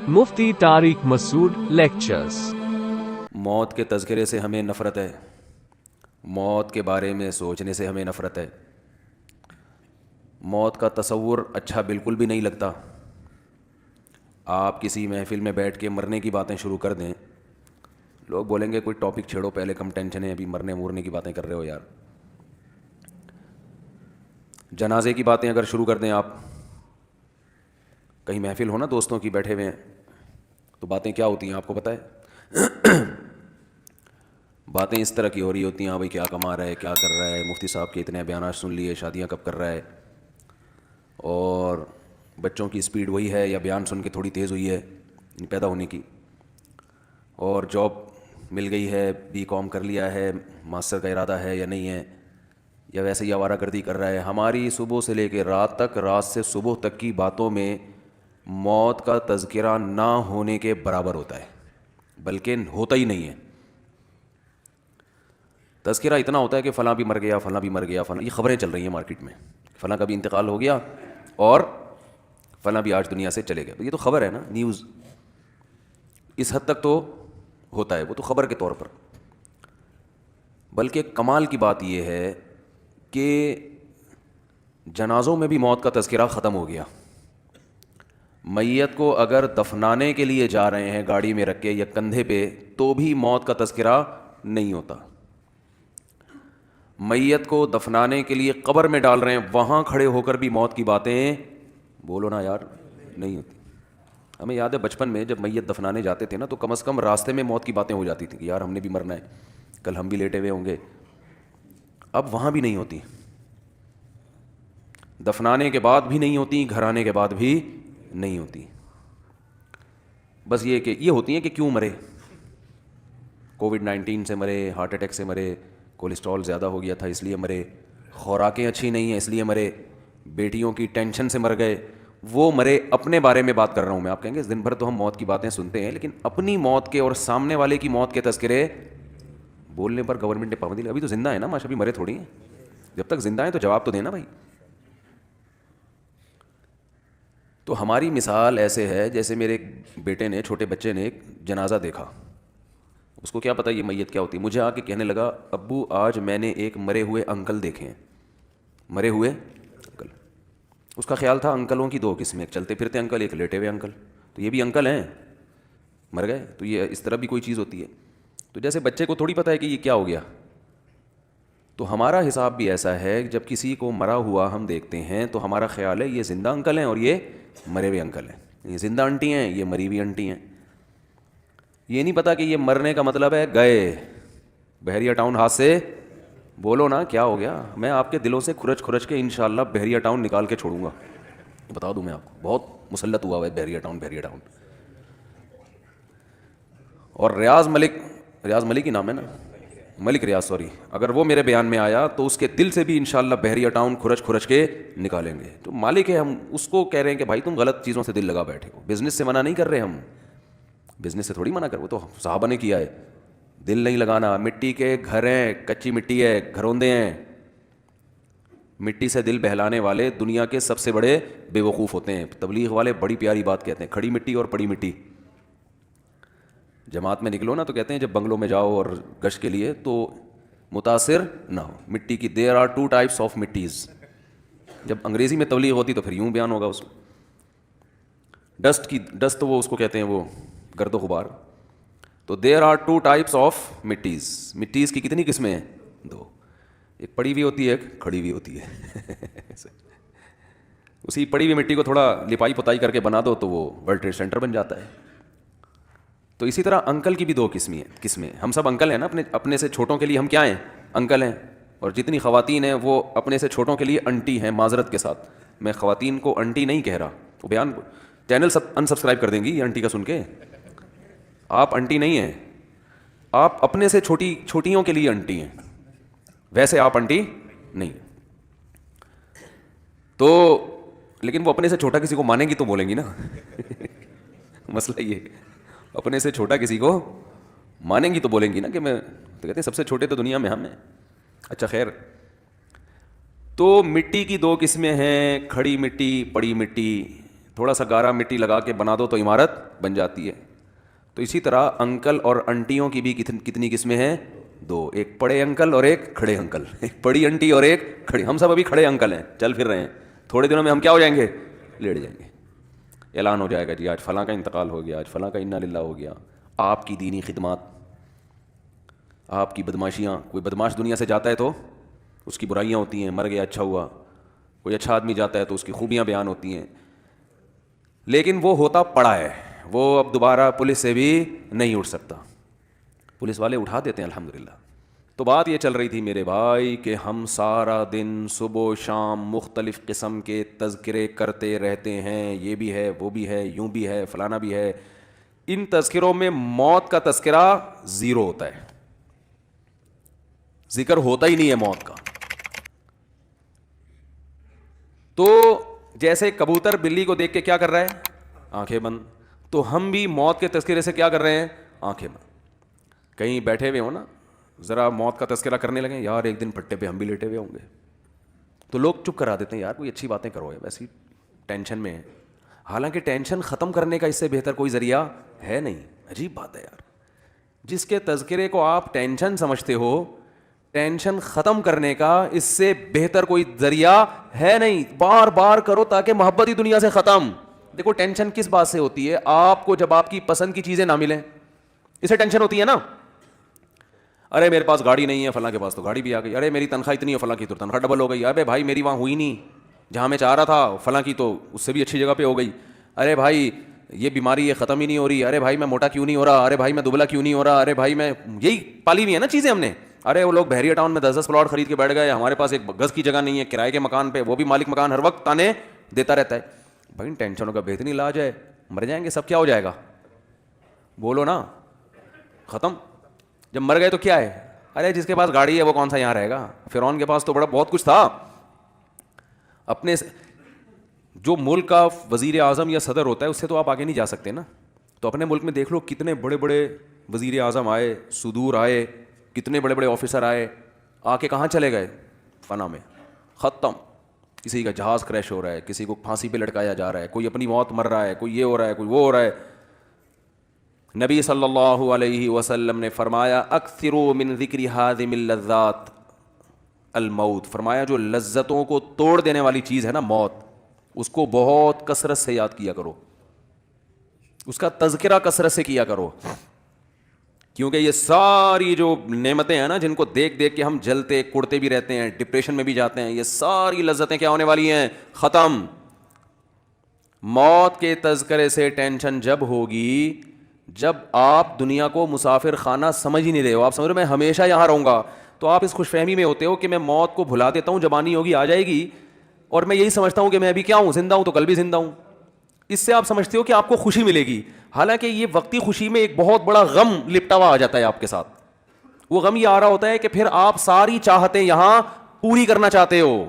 مفتی طارق مسعود lectures. موت کے تذکرے سے ہمیں نفرت ہے، موت کے بارے میں سوچنے سے ہمیں نفرت ہے، موت کا تصور اچھا بالکل بھی نہیں لگتا۔ آپ کسی محفل میں بیٹھ کے مرنے کی باتیں شروع کر دیں، لوگ بولیں گے کوئی ٹاپک چھیڑو، پہلے کم ٹینشن ہے، ابھی مرنے مورنے کی باتیں کر رہے ہو یار۔ جنازے کی باتیں اگر شروع کر دیں، آپ کہیں محفل ہو نا دوستوں کی، بیٹھے ہوئے ہیں، تو باتیں کیا ہوتی ہیں آپ کو پتہ ہے؟ باتیں اس طرح کی ہو رہی ہوتی ہیں، ہاں بھائی کیا کما رہا ہے، کیا کر رہا ہے، مفتی صاحب کے اتنے بیانات سن لیے، شادیاں کب کر رہا ہے، اور بچوں کی سپیڈ وہی ہے یا بیان سن کے تھوڑی تیز ہوئی ہے پیدا ہونے کی، اور جاب مل گئی ہے، بی کام کر لیا ہے، ماسٹر کا ارادہ ہے یا نہیں ہے، یا ویسے ہی آوارہ گردی کر رہا ہے۔ ہماری صبح سے لے کے رات تک، رات سے صبح تک کی باتوں میں موت کا تذکرہ نہ ہونے کے برابر ہوتا ہے، بلکہ ہوتا ہی نہیں ہے۔ تذکرہ اتنا ہوتا ہے کہ فلاں بھی مر گیا، فلاں بھی مر گیا، فلاں، یہ خبریں چل رہی ہیں مارکیٹ میں، فلاں کا بھی انتقال ہو گیا اور فلاں بھی آج دنیا سے چلے گئے۔ یہ تو خبر ہے نا، نیوز اس حد تک تو ہوتا ہے، وہ تو خبر کے طور پر۔ بلکہ کمال کی بات یہ ہے کہ جنازوں میں بھی موت کا تذکرہ ختم ہو گیا۔ میت کو اگر دفنانے کے لیے جا رہے ہیں گاڑی میں رکھ کے یا کندھے پہ، تو بھی موت کا تذکرہ نہیں ہوتا۔ میت کو دفنانے کے لیے قبر میں ڈال رہے ہیں، وہاں کھڑے ہو کر بھی موت کی باتیں بولو نا یار، نہیں ہوتی۔ ہمیں یاد ہے بچپن میں جب میت دفنانے جاتے تھے نا، تو کم از کم راستے میں موت کی باتیں ہو جاتی تھیں کہ یار ہم نے بھی مرنا ہے، کل ہم بھی لیٹے ہوئے ہوں گے۔ اب وہاں بھی نہیں ہوتی، دفنانے کے بعد بھی نہیں ہوتی، گھر آنے کے بعد بھی نہیں ہوتی۔ بس یہ کہ یہ ہوتی ہیں کہ کیوں مرے، کووڈ-19 سے مرے، ہارٹ اٹیک سے مرے، کولیسٹرول زیادہ ہو گیا تھا اس لیے مرے، خوراکیں اچھی نہیں ہیں اس لیے مرے، بیٹیوں کی ٹینشن سے مر گئے، وہ مرے۔ اپنے بارے میں بات کر رہا ہوں میں۔ آپ کہیں گے دن بھر تو ہم موت کی باتیں سنتے ہیں، لیکن اپنی موت کے اور سامنے والے کی موت کے تذکرے بولنے پر گورنمنٹ نے پابندی لگائی۔ ابھی تو زندہ ہے نا ماشاء، ابھی مرے تھوڑی ہیں، جب تک زندہ ہیں تو جواب تو دینا بھائی۔ تو ہماری مثال ایسے ہے جیسے میرے ایک بیٹے نے، چھوٹے بچے نے ایک جنازہ دیکھا، اس کو کیا پتہ یہ میت کیا ہوتی ہے، مجھے آ کے کہنے لگا ابو آج میں نے ایک مرے ہوئے انکل دیکھے ہیں۔ مرے ہوئے انکل، اس کا خیال تھا انکلوں کی دو قسمیں، ایک چلتے پھرتے انکل، ایک لیٹے ہوئے انکل، تو یہ بھی انکل ہیں، مر گئے، تو یہ اس طرح بھی کوئی چیز ہوتی ہے۔ تو جیسے بچے کو تھوڑی پتہ ہے کہ یہ کیا ہو گیا، تو ہمارا حساب بھی ایسا ہے، جب کسی کو مرا ہوا ہم دیکھتے ہیں تو ہمارا خیال ہے یہ زندہ انکل ہیں اور یہ مرے ہوئے انکل ہیں، یہ زندہ انٹی ہیں، یہ مری ہوئی انٹی ہیں۔ یہ نہیں پتا کہ یہ مرنے کا مطلب ہے گئے، بحریہ ٹاؤن ہاتھ سے بولو نا کیا ہو گیا۔ میں آپ کے دلوں سے کھرچ کھرچ کے انشاءاللہ بحریہ ٹاؤن نکال کے چھوڑوں گا، بتا دوں میں آپ کو، بہت مسلط ہوا ہے بحریہ ٹاؤن، بحریہ ٹاؤن۔ اور ریاض ملک ہی نام ہے نا، ملک ریاض، سوری، اگر وہ میرے بیان میں آیا تو اس کے دل سے بھی انشاءاللہ بحریہ ٹاؤن کھرچ کھرچ کے نکالیں گے۔ تو مالک ہے، ہم اس کو کہہ رہے ہیں کہ بھائی تم غلط چیزوں سے دل لگا بیٹھے ہو۔ بزنس سے منع نہیں کر رہے ہم، بزنس سے تھوڑی منع کر، وہ تو صحابہ نے کیا ہے، دل نہیں لگانا۔ مٹی کے گھر ہیں، کچی مٹی ہے، گھروندے ہیں، مٹی سے دل بہلانے والے دنیا کے سب سے بڑے بے وقوف ہوتے ہیں۔ تبلیغ والے بڑی پیاری بات کہتے ہیں، کھڑی مٹی اور پڑی مٹی۔ جماعت میں نکلو نا تو کہتے ہیں جب بنگلوں میں جاؤ اور گشت کے لیے تو متاثر نہ ہو مٹی کی، there are two types of مٹیز۔ جب انگریزی میں تبلیغ ہوتی تو پھر یوں بیان ہوگا اس کو، ڈسٹ وہ اس کو کہتے ہیں، وہ گرد و غبار۔ تو there are two types of مٹیز، مٹیز کی کتنی قسمیں ہیں؟ دو، ایک پڑی ہوئی ہوتی ہے، ایک کھڑی ہوئی ہوتی ہے۔ اسی پڑی ہوئی مٹی کو تھوڑا لپائی پتائی کر کے بنا دو تو وہ ورلڈ ٹریڈ سینٹر بن جاتا ہے۔ تو اسی طرح انکل کی بھی دو قسمیں، ہم سب انکل ہیں نا، اپنے سے چھوٹوں کے لیے ہم کیا ہیں؟ انکل ہیں، اور جتنی خواتین ہیں وہ اپنے سے چھوٹوں کے لیے انٹی ہیں۔ معذرت کے ساتھ میں خواتین کو انٹی نہیں کہہ رہا، وہ بیان چینل انسبسکرائب کر دیں گی یہ انٹی کا سن کے۔ آپ انٹی نہیں ہیں، آپ اپنے سے چھوٹیوں کے لیے انٹی ہیں، ویسے آپ انٹی نہیں۔ تو لیکن وہ اپنے سے چھوٹا کسی کو مانیں گی تو بولیں گی نا، مسئلہ یہ، اپنے سے چھوٹا کسی کو مانیں گی تو بولیں گی نا کہ میں، تو کہتے ہیں سب سے چھوٹے تو دنیا میں ہم ہیں۔ اچھا خیر، تو مٹی کی دو قسمیں ہیں, کھڑی مٹی, پڑی مٹی. تھوڑا سا گارا مٹی لگا کے بنا دو تو عمارت بن جاتی ہے. تو اسی طرح انکل اور انٹیوں کی بھی کتنی قسمیں ہیں؟ دو. ایک پڑے انکل اور ایک کھڑے انکل. ایک پڑی انٹی اور ایک کھڑے. ہم سب ابھی کھڑے انکل ہیں, چل پھر رہے ہیں. تھوڑے دنوں میں ہم کیا ہو جائیں گے؟ لیٹ جائیں گے. اعلان ہو جائے گا جی آج فلاں کا انتقال ہو گیا, آج فلاں کا انا للہ ہو گیا. آپ کی دینی خدمات, آپ کی بدماشیاں. کوئی بدماش دنیا سے جاتا ہے تو اس کی برائیاں ہوتی ہیں, مر گیا اچھا ہوا. کوئی اچھا آدمی جاتا ہے تو اس کی خوبیاں بیان ہوتی ہیں, لیکن وہ ہوتا پڑا ہے, وہ اب دوبارہ پولیس سے بھی نہیں اٹھ سکتا. پولیس والے اٹھا دیتے ہیں الحمدللہ. تو بات یہ چل رہی تھی میرے بھائی کہ ہم سارا دن صبح و شام مختلف قسم کے تذکرے کرتے رہتے ہیں, یہ بھی ہے, وہ بھی ہے, یوں بھی ہے, فلانا بھی ہے. ان تذکروں میں موت کا تذکرہ زیرو ہوتا ہے, ذکر ہوتا ہی نہیں ہے موت کا. تو جیسے کبوتر بلی کو دیکھ کے کیا کر رہا ہے؟ آنکھیں بند. تو ہم بھی موت کے تذکرے سے کیا کر رہے ہیں؟ آنکھیں بند. کہیں بیٹھے ہوئے ہو نا, ذرا موت کا تذکرہ کرنے لگیں, یار ایک دن پھٹے پہ ہم بھی لیٹے ہوئے ہوں گے, تو لوگ چپ کرا دیتے ہیں, یار کوئی اچھی باتیں کرو, ویسی ٹینشن میں ہے. حالانکہ ٹینشن ختم کرنے کا اس سے بہتر کوئی ذریعہ ہے نہیں. عجیب بات ہے یار, جس کے تذکرے کو آپ ٹینشن سمجھتے ہو, ٹینشن ختم کرنے کا اس سے بہتر کوئی ذریعہ ہے نہیں. بار بار کرو تاکہ محبت ہی دنیا سے ختم. دیکھو ٹینشن کس بات سے ہوتی ہے؟ آپ کو جب آپ کی پسند کی چیزیں نہ ملیں, اسے ٹینشن ہوتی ہے نا. ارے میرے پاس گاڑی نہیں ہے, فلاں کے پاس تو گاڑی بھی آ گئی. ارے میری تنخواہ اتنی ہے, فلاں کی تو تنخواہ ڈبل ہو گئی. ارے بھائی میری وہاں ہوئی نہیں جہاں میں چاہ رہا تھا, فلاں کی تو اس سے بھی اچھی جگہ پہ ہو گئی. ارے بھائی یہ بیماری ہے, ختم ہی نہیں ہو رہی. ارے بھائی میں موٹا کیوں نہیں ہو رہا. ارے بھائی میں دبلا کیوں نہیں ہو رہا. ارے بھائی میں, یہی پالی ہوئی ہے نا چیزیں ہم نے. ارے وہ لوگ بحریہ ٹاؤن میں 10 پلاٹ خرید کے بیٹھ گئے, ہمارے پاس ایک گز کی جگہ نہیں ہے, کرائے کے مکان پہ, وہ بھی مالک مکان ہر وقت تانے دیتا رہتا ہے. بھائی ٹینشنوں کا بہترین علاج ہے, مر جائیں گے سب, کیا ہو جائے گا؟ بولو نا, ختم. جب مر گئے تو کیا ہے؟ ارے جس کے پاس گاڑی ہے وہ کون سا یہاں رہے گا؟ فرعون کے پاس تو بڑا بہت کچھ تھا. اپنے جو ملک کا وزیر اعظم یا صدر ہوتا ہے اس سے تو آپ آگے نہیں جا سکتے نا. تو اپنے ملک میں دیکھ لو کتنے بڑے بڑے وزیر اعظم آئے, صدور آئے, کتنے بڑے بڑے آفیسر آئے, آ کے کہاں چلے گئے؟ فنا میں, ختم. کسی کا جہاز کریش ہو رہا ہے, کسی کو پھانسی پہ لٹکایا جا رہا ہے, کوئی اپنی موت مر رہا ہے, کوئی یہ ہو رہا ہے, کوئی وہ ہو رہا ہے. نبی صلی اللہ علیہ وسلم نے فرمایا اکثروا من ذکر ہاذم اللذات الموت. فرمایا جو لذتوں کو توڑ دینے والی چیز ہے نا موت, اس کو بہت کثرت سے یاد کیا کرو, اس کا تذکرہ کثرت سے کیا کرو. کیونکہ یہ ساری جو نعمتیں ہیں نا جن کو دیکھ دیکھ کے ہم جلتے کڑتے بھی رہتے ہیں, ڈپریشن میں بھی جاتے ہیں, یہ ساری لذتیں کیا ہونے والی ہیں؟ ختم. موت کے تذکرے سے ٹینشن جب ہوگی جب آپ دنیا کو مسافر خانہ سمجھ ہی نہیں رہے ہو, آپ سمجھ رہے ہو میں ہمیشہ یہاں رہوں گا, تو آپ اس خوش فہمی میں ہوتے ہو کہ میں موت کو بھلا دیتا ہوں, جوانی ہوگی آ جائے گی, اور میں یہی سمجھتا ہوں کہ میں ابھی کیا ہوں, زندہ ہوں تو کل بھی زندہ ہوں. اس سے آپ سمجھتے ہو کہ آپ کو خوشی ملے گی, حالانکہ یہ وقتی خوشی میں ایک بہت بڑا غم لپٹا ہوا آ جاتا ہے آپ کے ساتھ. وہ غم یہ آ رہا ہوتا ہے کہ پھر آپ ساری چاہتیں یہاں پوری کرنا چاہتے ہو.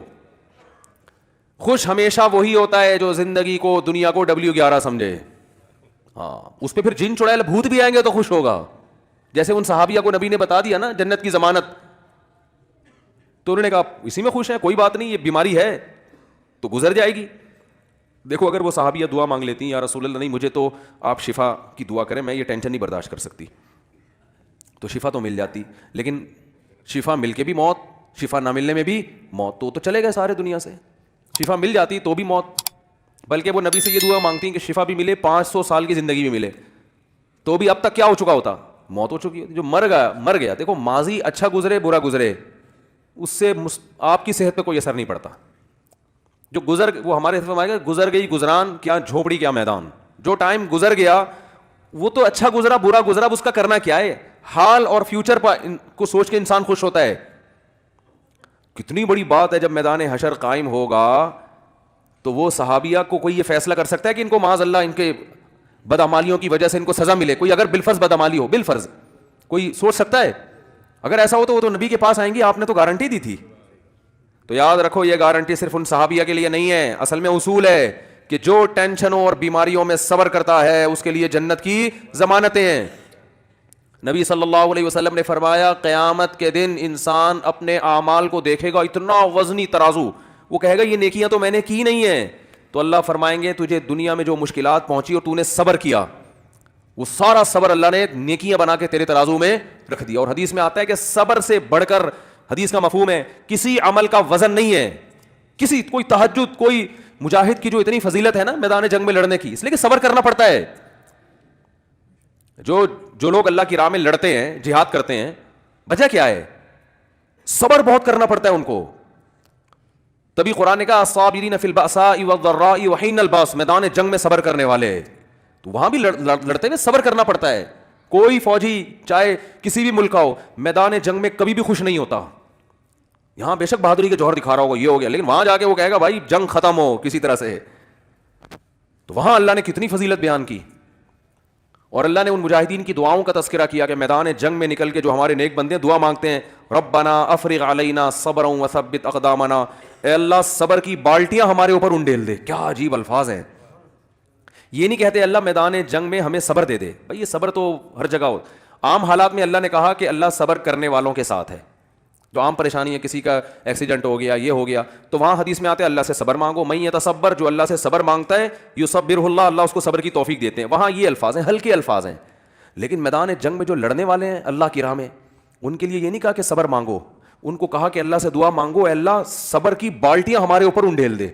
خوش ہمیشہ وہی ہوتا ہے جو زندگی کو, دنیا کو W11 سمجھے. ہاں, اس پہ پھر جن چڑیل بھوت بھی آئیں گے تو خوش ہوگا. جیسے ان صحابیہ کو نبی نے بتا دیا نا جنت کی ضمانت, تو انہوں نے کہا اسی میں خوش ہیں, کوئی بات نہیں, یہ بیماری ہے تو گزر جائے گی. دیکھو اگر وہ صحابیہ دعا مانگ لیتی ہیں, یا رسول اللہ نہیں مجھے تو آپ شفا کی دعا کریں, میں یہ ٹینشن نہیں برداشت کر سکتی, تو شفا تو مل جاتی. لیکن شفا مل کے بھی موت, شفا نہ ملنے میں بھی موت, تو چلے گئے سارے دنیا سے. شفا مل جاتی تو بھی موت, بلکہ وہ نبی سے یہ دعا مانگتی ہیں کہ شفا بھی ملے, 500 سال کی زندگی بھی ملے, تو بھی اب تک کیا ہو چکا ہوتا؟ موت ہو چکی ہوتی. جو مر گیا. دیکھو ماضی اچھا گزرے برا گزرے, اس سے آپ کی صحت پہ کوئی اثر نہیں پڑتا. جو وہ ہمارے گزر گئی گزران, کیا جھوپڑی کیا میدان. جو ٹائم گزر گیا وہ تو اچھا گزرا برا گزرا, اب اس کا کرنا کیا ہے؟ حال اور فیوچر کو سوچ کے انسان خوش ہوتا ہے. کتنی بڑی بات ہے جب میدان حشر قائم ہوگا تو وہ صحابیہ کو کوئی یہ فیصلہ کر سکتا ہے کہ ان کو معاذ اللہ ان کے بدعمالیوں کی وجہ سے ان کو سزا ملے؟ کوئی اگر بالفرض بدعمالی ہو, بالفرض کوئی سوچ سکتا ہے؟ اگر ایسا ہو تو وہ تو نبی کے پاس آئیں گے, آپ نے تو گارنٹی دی تھی. تو یاد رکھو یہ گارنٹی صرف ان صحابیہ کے لیے نہیں ہے, اصل میں اصول ہے کہ جو ٹینشنوں اور بیماریوں میں صبر کرتا ہے اس کے لیے جنت کی ضمانتیں ہیں. نبی صلی اللہ علیہ وسلم نے فرمایا قیامت کے دن انسان اپنے اعمال کو دیکھے گا, اتنا وزنی ترازو, وہ کہے گا یہ نیکیاں تو میں نے کی نہیں ہیں. تو اللہ فرمائیں گے تجھے دنیا میں جو مشکلات پہنچی اور تو نے صبر کیا, وہ سارا صبر اللہ نے نیکیاں بنا کے تیرے ترازو میں رکھ دیا. اور حدیث میں آتا ہے کہ صبر سے بڑھ کر, حدیث کا مفہوم ہے, کسی عمل کا وزن نہیں ہے. کوئی تہجد, کوئی مجاہد کی جو اتنی فضیلت ہے نا میدان جنگ میں لڑنے کی, اس لیے کہ صبر کرنا پڑتا ہے. جو لوگ اللہ کی راہ میں لڑتے ہیں, جہاد کرتے ہیں, وجہ کیا ہے؟ صبر بہت کرنا پڑتا ہے ان کو. تبھی قرآن نے کہا الصابرین فی البأساء والضراء وحین الباس, میدان جنگ میں صبر کرنے والے. تو وہاں بھی لڑتے ہوئے صبر کرنا پڑتا ہے. کوئی فوجی چاہے کسی بھی ملک کا ہو, میدان جنگ میں کبھی بھی خوش نہیں ہوتا. یہاں بے شک بہادری کے جوہر دکھا رہا ہوگا, یہ ہو گیا, لیکن وہاں جا کے وہ کہے گا بھائی جنگ ختم ہو کسی طرح سے. تو وہاں اللہ نے کتنی فضیلت بیان کی. اور اللہ نے ان مجاہدین کی دعاؤں کا تذکرہ کیا کہ میدان جنگ میں نکل کے جو ہمارے نیک بندے دعا مانگتے ہیں, ربنا افرغ علینا صبرا وثبت اقدامنا, اے اللہ صبر کی بالٹیاں ہمارے اوپر انڈیل دے. کیا عجیب الفاظ ہیں. یہ نہیں کہتے اللہ میدان جنگ میں ہمیں صبر دے دے, بھائی یہ صبر تو ہر جگہ ہو. عام حالات میں اللہ نے کہا کہ اللہ صبر کرنے والوں کے ساتھ ہے. جو عام پریشانی ہے, کسی کا ایکسیڈنٹ ہو گیا, یہ ہو گیا, تو وہاں حدیث میں آتے ہیں اللہ سے صبر مانگو. من یتصبر, جو اللہ سے صبر مانگتا ہے, یصبرہ اللہ, اللہ اس کو صبر کی توفیق دیتے ہیں. وہاں یہ الفاظ ہیں, ہلکے الفاظ ہیں. لیکن میدان جنگ میں جو لڑنے والے ہیں اللہ کی راہ میں, ان کے لیے یہ نہیں کہا کہ صبر مانگو, ان کو کہا کہ اللہ سے دعا مانگو, اے اللہ صبر کی بالٹیاں ہمارے اوپر انڈیل دے.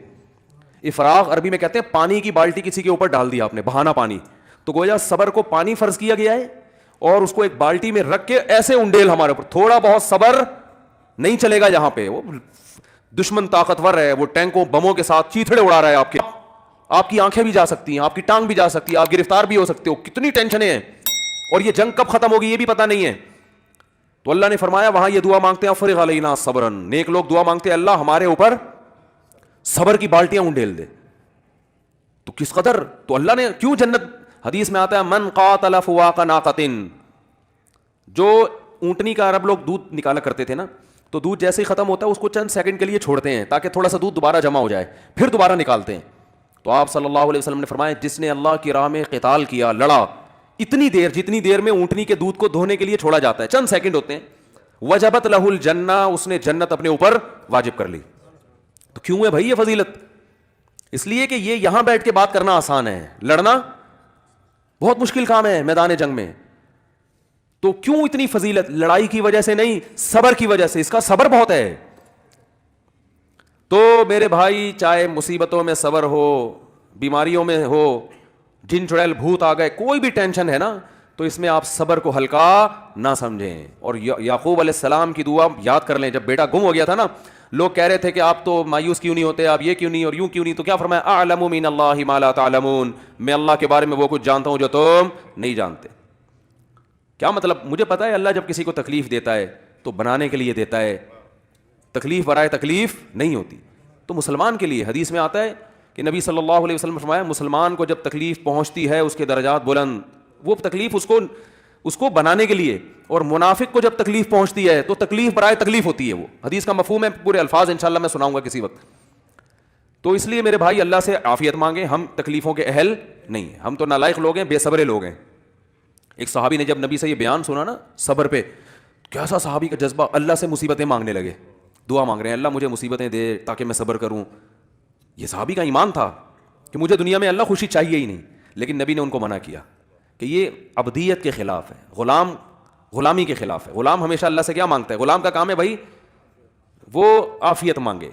افراغ عربی میں کہتے ہیں پانی کی بالٹی کسی کے اوپر ڈال دیا آپ نے, بہانا پانی. تو گویا صبر کو پانی فرض کیا گیا ہے, اور اس کو ایک بالٹی میں رکھ کے ایسے انڈیل ہمارے اوپر. تھوڑا بہت صبر نہیں چلے گا یہاں پہ. وہ دشمن طاقتور ہے, وہ ٹینکوں بموں کے ساتھ چیتھڑے اڑا رہا ہے, آپ کی آنکھیں بھی جا سکتی ہیں, آپ کی ٹانگ بھی جا سکتی ہے, آپ گرفتار بھی ہو سکتے ہو, کتنی ٹینشنیں ہیں, اور یہ جنگ کب ختم ہوگی یہ بھی پتہ نہیں ہے. تو اللہ نے فرمایا وہاں یہ دعا مانگتے ہیں افرغ علینا صبرا, نیک لوگ دعا مانگتے ہیں اللہ ہمارے اوپر صبر کی بالٹیاں انڈیل دے. تو کس قدر, تو اللہ نے کیوں جنت, حدیث میں آتا ہے من قاتل فواق ناقۃ, جو اونٹنی کا عرب لوگ دودھ نکالا کرتے تھے نا, تو دودھ جیسے ہی ختم ہوتا ہے اس کو چند سیکنڈ کے لیے چھوڑتے ہیں تاکہ تھوڑا سا دودھ دوبارہ جمع ہو جائے, پھر دوبارہ نکالتے ہیں. تو آپ صلی اللہ علیہ وسلم نے فرمایا جس نے اللہ کی راہ میں قتال کیا, لڑا, اتنی دیر جتنی دیر میں اونٹنی کے دودھ کو دھونے کے لیے چھوڑا جاتا ہے, چند سیکنڈ ہوتے ہیں, وجبت لہ الجنہ, اس نے جنت اپنے اوپر واجب کر لی. تو کیوں ہے بھائی یہ فضیلت؟ اس لیے کہ یہ یہاں بیٹھ کے بات کرنا آسان ہے, لڑنا بہت مشکل کام ہے میدان جنگ میں. تو کیوں اتنی فضیلت؟ لڑائی کی وجہ سے نہیں, صبر کی وجہ سے. اس کا صبر بہت ہے. تو میرے بھائی چاہے مصیبتوں میں صبر ہو, بیماریوں میں ہو, جن چڑیل بھوت آ گئے, کوئی بھی ٹینشن ہے نا, تو اس میں آپ صبر کو ہلکا نہ سمجھیں. اور یعقوب علیہ السلام کی دعا یاد کر لیں, جب بیٹا گم ہو گیا تھا نا, لوگ کہہ رہے تھے کہ آپ تو مایوس کیوں نہیں ہوتے, آپ یہ کیوں نہیں اور یوں کیوں نہیں, تو کیا فرمایا اعلم من اللہ ما لا تعلمون, میں اللہ کے بارے میں وہ کچھ جانتا ہوں جو تم نہیں جانتے. کیا مطلب؟ مجھے پتا ہے اللہ جب کسی کو تکلیف دیتا ہے تو بنانے کے لیے دیتا ہے, تکلیف برائے تکلیف نہیں ہوتی. تو مسلمان کے لیے حدیث میں آتا ہے کہ نبی صلی اللہ علیہ وسلم نے فرمایا مسلمان کو جب تکلیف پہنچتی ہے اس کے درجات بلند, وہ تکلیف اس کو بنانے کے لیے. اور منافق کو جب تکلیف پہنچتی ہے تو تکلیف برائے تکلیف ہوتی ہے. وہ حدیث کا مفہوم ہے, پورے الفاظ انشاءاللہ میں سناؤں گا کسی وقت. تو اس لیے میرے بھائی اللہ سے عافیت مانگیں, ہم تکلیفوں کے اہل نہیں ہیں, ہم تو نالائق لوگ ہیں, بے صبرے لوگ ہیں. ایک صحابی نے جب نبی سے یہ بیان سنا نا صبر پہ, کیسا صحابی کا جذبہ, اللہ سے مصیبتیں مانگنے لگے, دعا مانگ رہے ہیں اللہ مجھے مصیبتیں دے تاکہ میں صبر کروں. یہ صحابی کا ایمان تھا کہ مجھے دنیا میں اللہ خوشی چاہیے ہی نہیں, لیکن نبی نے ان کو منع کیا کہ یہ عبدیت کے خلاف ہے, غلامی کے خلاف ہے. غلام ہمیشہ اللہ سے کیا مانگتا ہے؟ غلام کا کام ہے بھائی وہ عافیت مانگے.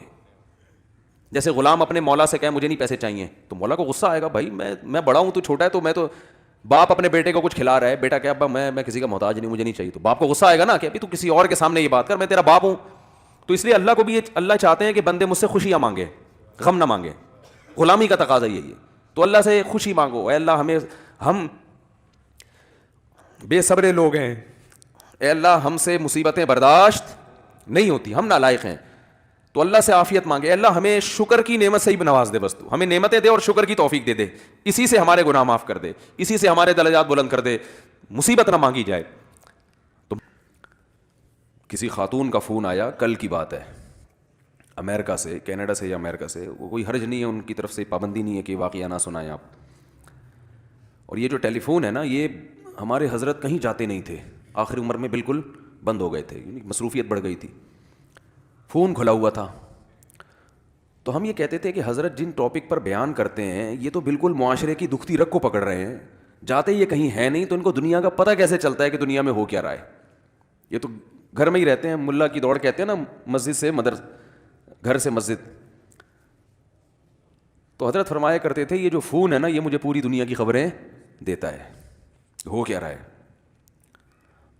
جیسے غلام اپنے مولا سے کہے مجھے نہیں پیسے چاہیے, تو مولا کو غصہ آئے گا, بھائی میں بڑا ہوں تو چھوٹا ہے, تو میں تو باپ اپنے بیٹے کو کچھ کھلا رہا ہے, بیٹا کہ ابا میں کسی کا محتاج نہیں, مجھے نہیں چاہیے, تو باپ کو غصہ آئے گا نا کہ ابھی تو کسی اور کے سامنے یہ بات کر, میں تیرا باپ ہوں. تو اس لیے اللہ کو بھی اللہ چاہتے ہیں کہ بندے مجھ سے خوشیاں مانگے, غم نہ مانگے. غلامی کا تقاضا یہی ہے. تو اللہ سے خوشی مانگو, اے اللہ ہم بے صبرے لوگ ہیں, اے اللہ ہم سے مصیبتیں برداشت نہیں ہوتی, ہم نالائق ہیں. تو اللہ سے عافیت مانگے, اے اللہ ہمیں شکر کی نعمت سے ہی نواز دے, بس تو ہمیں نعمتیں دے اور شکر کی توفیق دے, اسی سے ہمارے گناہ معاف کر دے, اسی سے ہمارے درجات بلند کر دے, مصیبت نہ مانگی جائے. تو کسی خاتون کا فون آیا, کل کی بات ہے, امریکہ سے, کینیڈا سے یا امریکہ سے, کوئی حرج نہیں ہے, ان کی طرف سے پابندی نہیں ہے کہ واقعہ نہ سنائیں آپ. اور یہ جو ٹیلی فون ہے نا, یہ ہمارے حضرت کہیں جاتے نہیں تھے, آخر عمر میں بالکل بند ہو گئے تھے, مصروفیت بڑھ گئی تھی. فون کھلا ہوا تھا, تو ہم یہ کہتے تھے کہ حضرت جن ٹاپک پر بیان کرتے ہیں یہ تو بالکل معاشرے کی دکھتی رگ کو پکڑ رہے ہیں, جاتے یہ کہیں ہے نہیں, تو ان کو دنیا کا پتہ کیسے چلتا ہے کہ دنیا میں ہو کیا رہا ہے؟ یہ تو گھر میں ہی رہتے ہیں, ملا کی دوڑ کہتے ہیں نا, مسجد سے گھر سے مسجد. تو حضرت فرمایا کرتے تھے یہ جو فون ہے نا یہ مجھے پوری دنیا کی خبریں دیتا ہے, ہو کیا رہا ہے.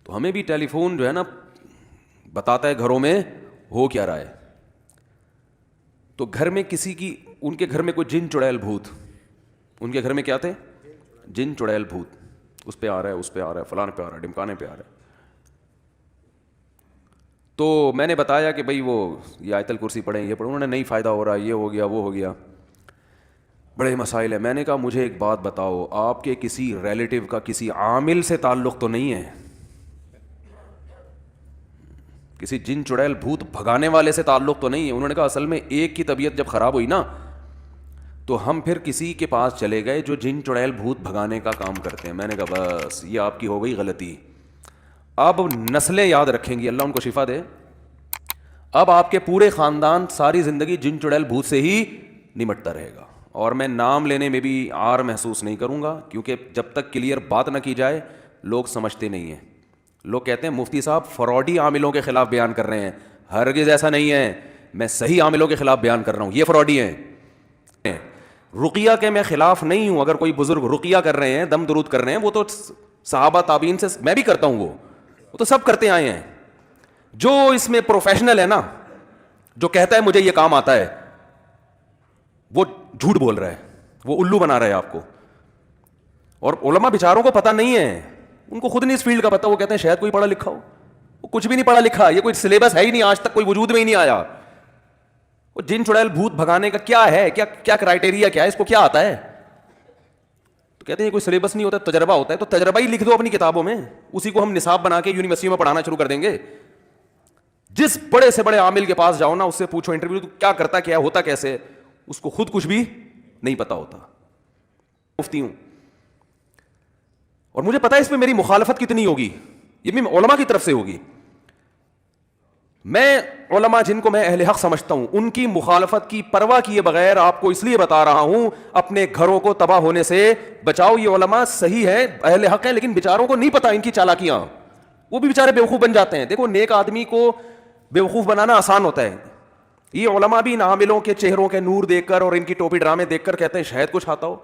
تو ہمیں بھی ٹیلی فون جو ہے نا بتاتا ہے گھروں میں ہو کیا رہا ہے. تو گھر میں کسی کی, ان کے گھر میں کوئی جن چڑیل بھوت, ان کے گھر میں کیا تھے؟ جن چڑیل بھوت, اس پہ آ رہا ہے, اس پہ آ رہا ہے, فلانے پہ آ رہا ہے, ڈمکانے پہ آ رہا ہے. تو میں نے بتایا کہ بھائی وہ یہ آیت الکرسی پڑھیں, یہ پڑھیں, انہوں نے نہیں فائدہ ہو رہا, یہ ہو گیا, وہ ہو گیا, بڑے مسائل ہیں. میں نے کہا مجھے ایک بات بتاؤ, آپ کے کسی ریلیٹیو کا کسی عامل سے تعلق تو نہیں ہے؟ کسی جن چڑیل بھوت بھگانے والے سے تعلق تو نہیں ہے؟ انہوں نے کہا اصل میں ایک کی طبیعت جب خراب ہوئی نا تو ہم پھر کسی کے پاس چلے گئے جو جن چڑیل بھوت بھگانے کا کام کرتے ہیں. میں نے کہا بس یہ آپ کی ہو گئی غلطی. اب نسلیں یاد رکھیں گی, اللہ ان کو شفا دے. اب آپ کے پورے خاندان ساری زندگی جن چڑیل بھوت سے ہی نمٹتا رہے گا, اور میں نام لینے میں بھی عار محسوس نہیں کروں گا, کیونکہ جب تک کلیئر بات نہ کی جائے لوگ سمجھتے نہیں ہیں. لوگ کہتے ہیں مفتی صاحب فراڈی عاملوں کے خلاف بیان کر رہے ہیں. ہرگز ایسا نہیں ہے, میں صحیح عاملوں کے خلاف بیان کر رہا ہوں, یہ فراڈی ہیں. رقیہ کے میں خلاف نہیں ہوں, اگر کوئی بزرگ رقیہ کر رہے ہیں, دم درود کر رہے ہیں, وہ تو صحابہ تابعین سے میں بھی کرتا ہوں, وہ تو سب کرتے آئے ہیں. جو اس میں پروفیشنل ہے نا, جو کہتا ہے مجھے یہ کام آتا ہے, وہ جھوٹ بول رہا ہے, وہ الو بنا رہا ہے آپ کو. اور علماء بیچاروں کو پتہ نہیں ہے, ان کو خود نہیں اس فیلڈ کا پتہ. وہ کہتے ہیں شاید کوئی پڑھا لکھا ہو, وہ کچھ بھی نہیں پڑھا لکھا, یہ کوئی سلیبس ہے ہی نہیں, آج تک کوئی وجود میں ہی نہیں آیا. وہ جن چڑیل بھوت بھگانے کا کیا ہے, کیا کرائٹیریا کیا ہے, اس کو کیا آتا ہے؟ تو کہتے ہیں کوئی سلیبس نہیں ہوتا, تجربہ ہوتا ہے. تو تجربہ ہی لکھ دو اپنی کتابوں میں, اسی کو ہم نصاب بنا کے یونیورسٹیوں میں پڑھانا شروع کر دیں گے. جس بڑے سے بڑے عامل کے پاس جاؤ نا, اس سے پوچھو انٹرویو تو کیا کرتا, کیا ہوتا کیسے, اس کو خود کچھ بھی نہیں پتا ہوتا. مفتی ہوں اور مجھے پتا ہے اس میں میری مخالفت کتنی ہوگی, یہ بھی علماء کی طرف سے ہوگی. میں علماء جن کو میں اہل حق سمجھتا ہوں ان کی مخالفت کی پرواہ کیے بغیر آپ کو اس لیے بتا رہا ہوں, اپنے گھروں کو تباہ ہونے سے بچاؤ. یہ علماء صحیح ہے, اہل حق ہیں, لیکن بیچاروں کو نہیں پتا ان کی چالاکیاں, وہ بھی بیچارے بیوقوف بن جاتے ہیں. دیکھو نیک آدمی کو بیوقوف بنانا آسان ہوتا ہے. یہ علماء بھی ان عاملوں کے چہروں کے نور دیکھ کر اور ان کی ٹوپی ڈرامے دیکھ کر کہتے ہیں شاید کچھ آتا ہو.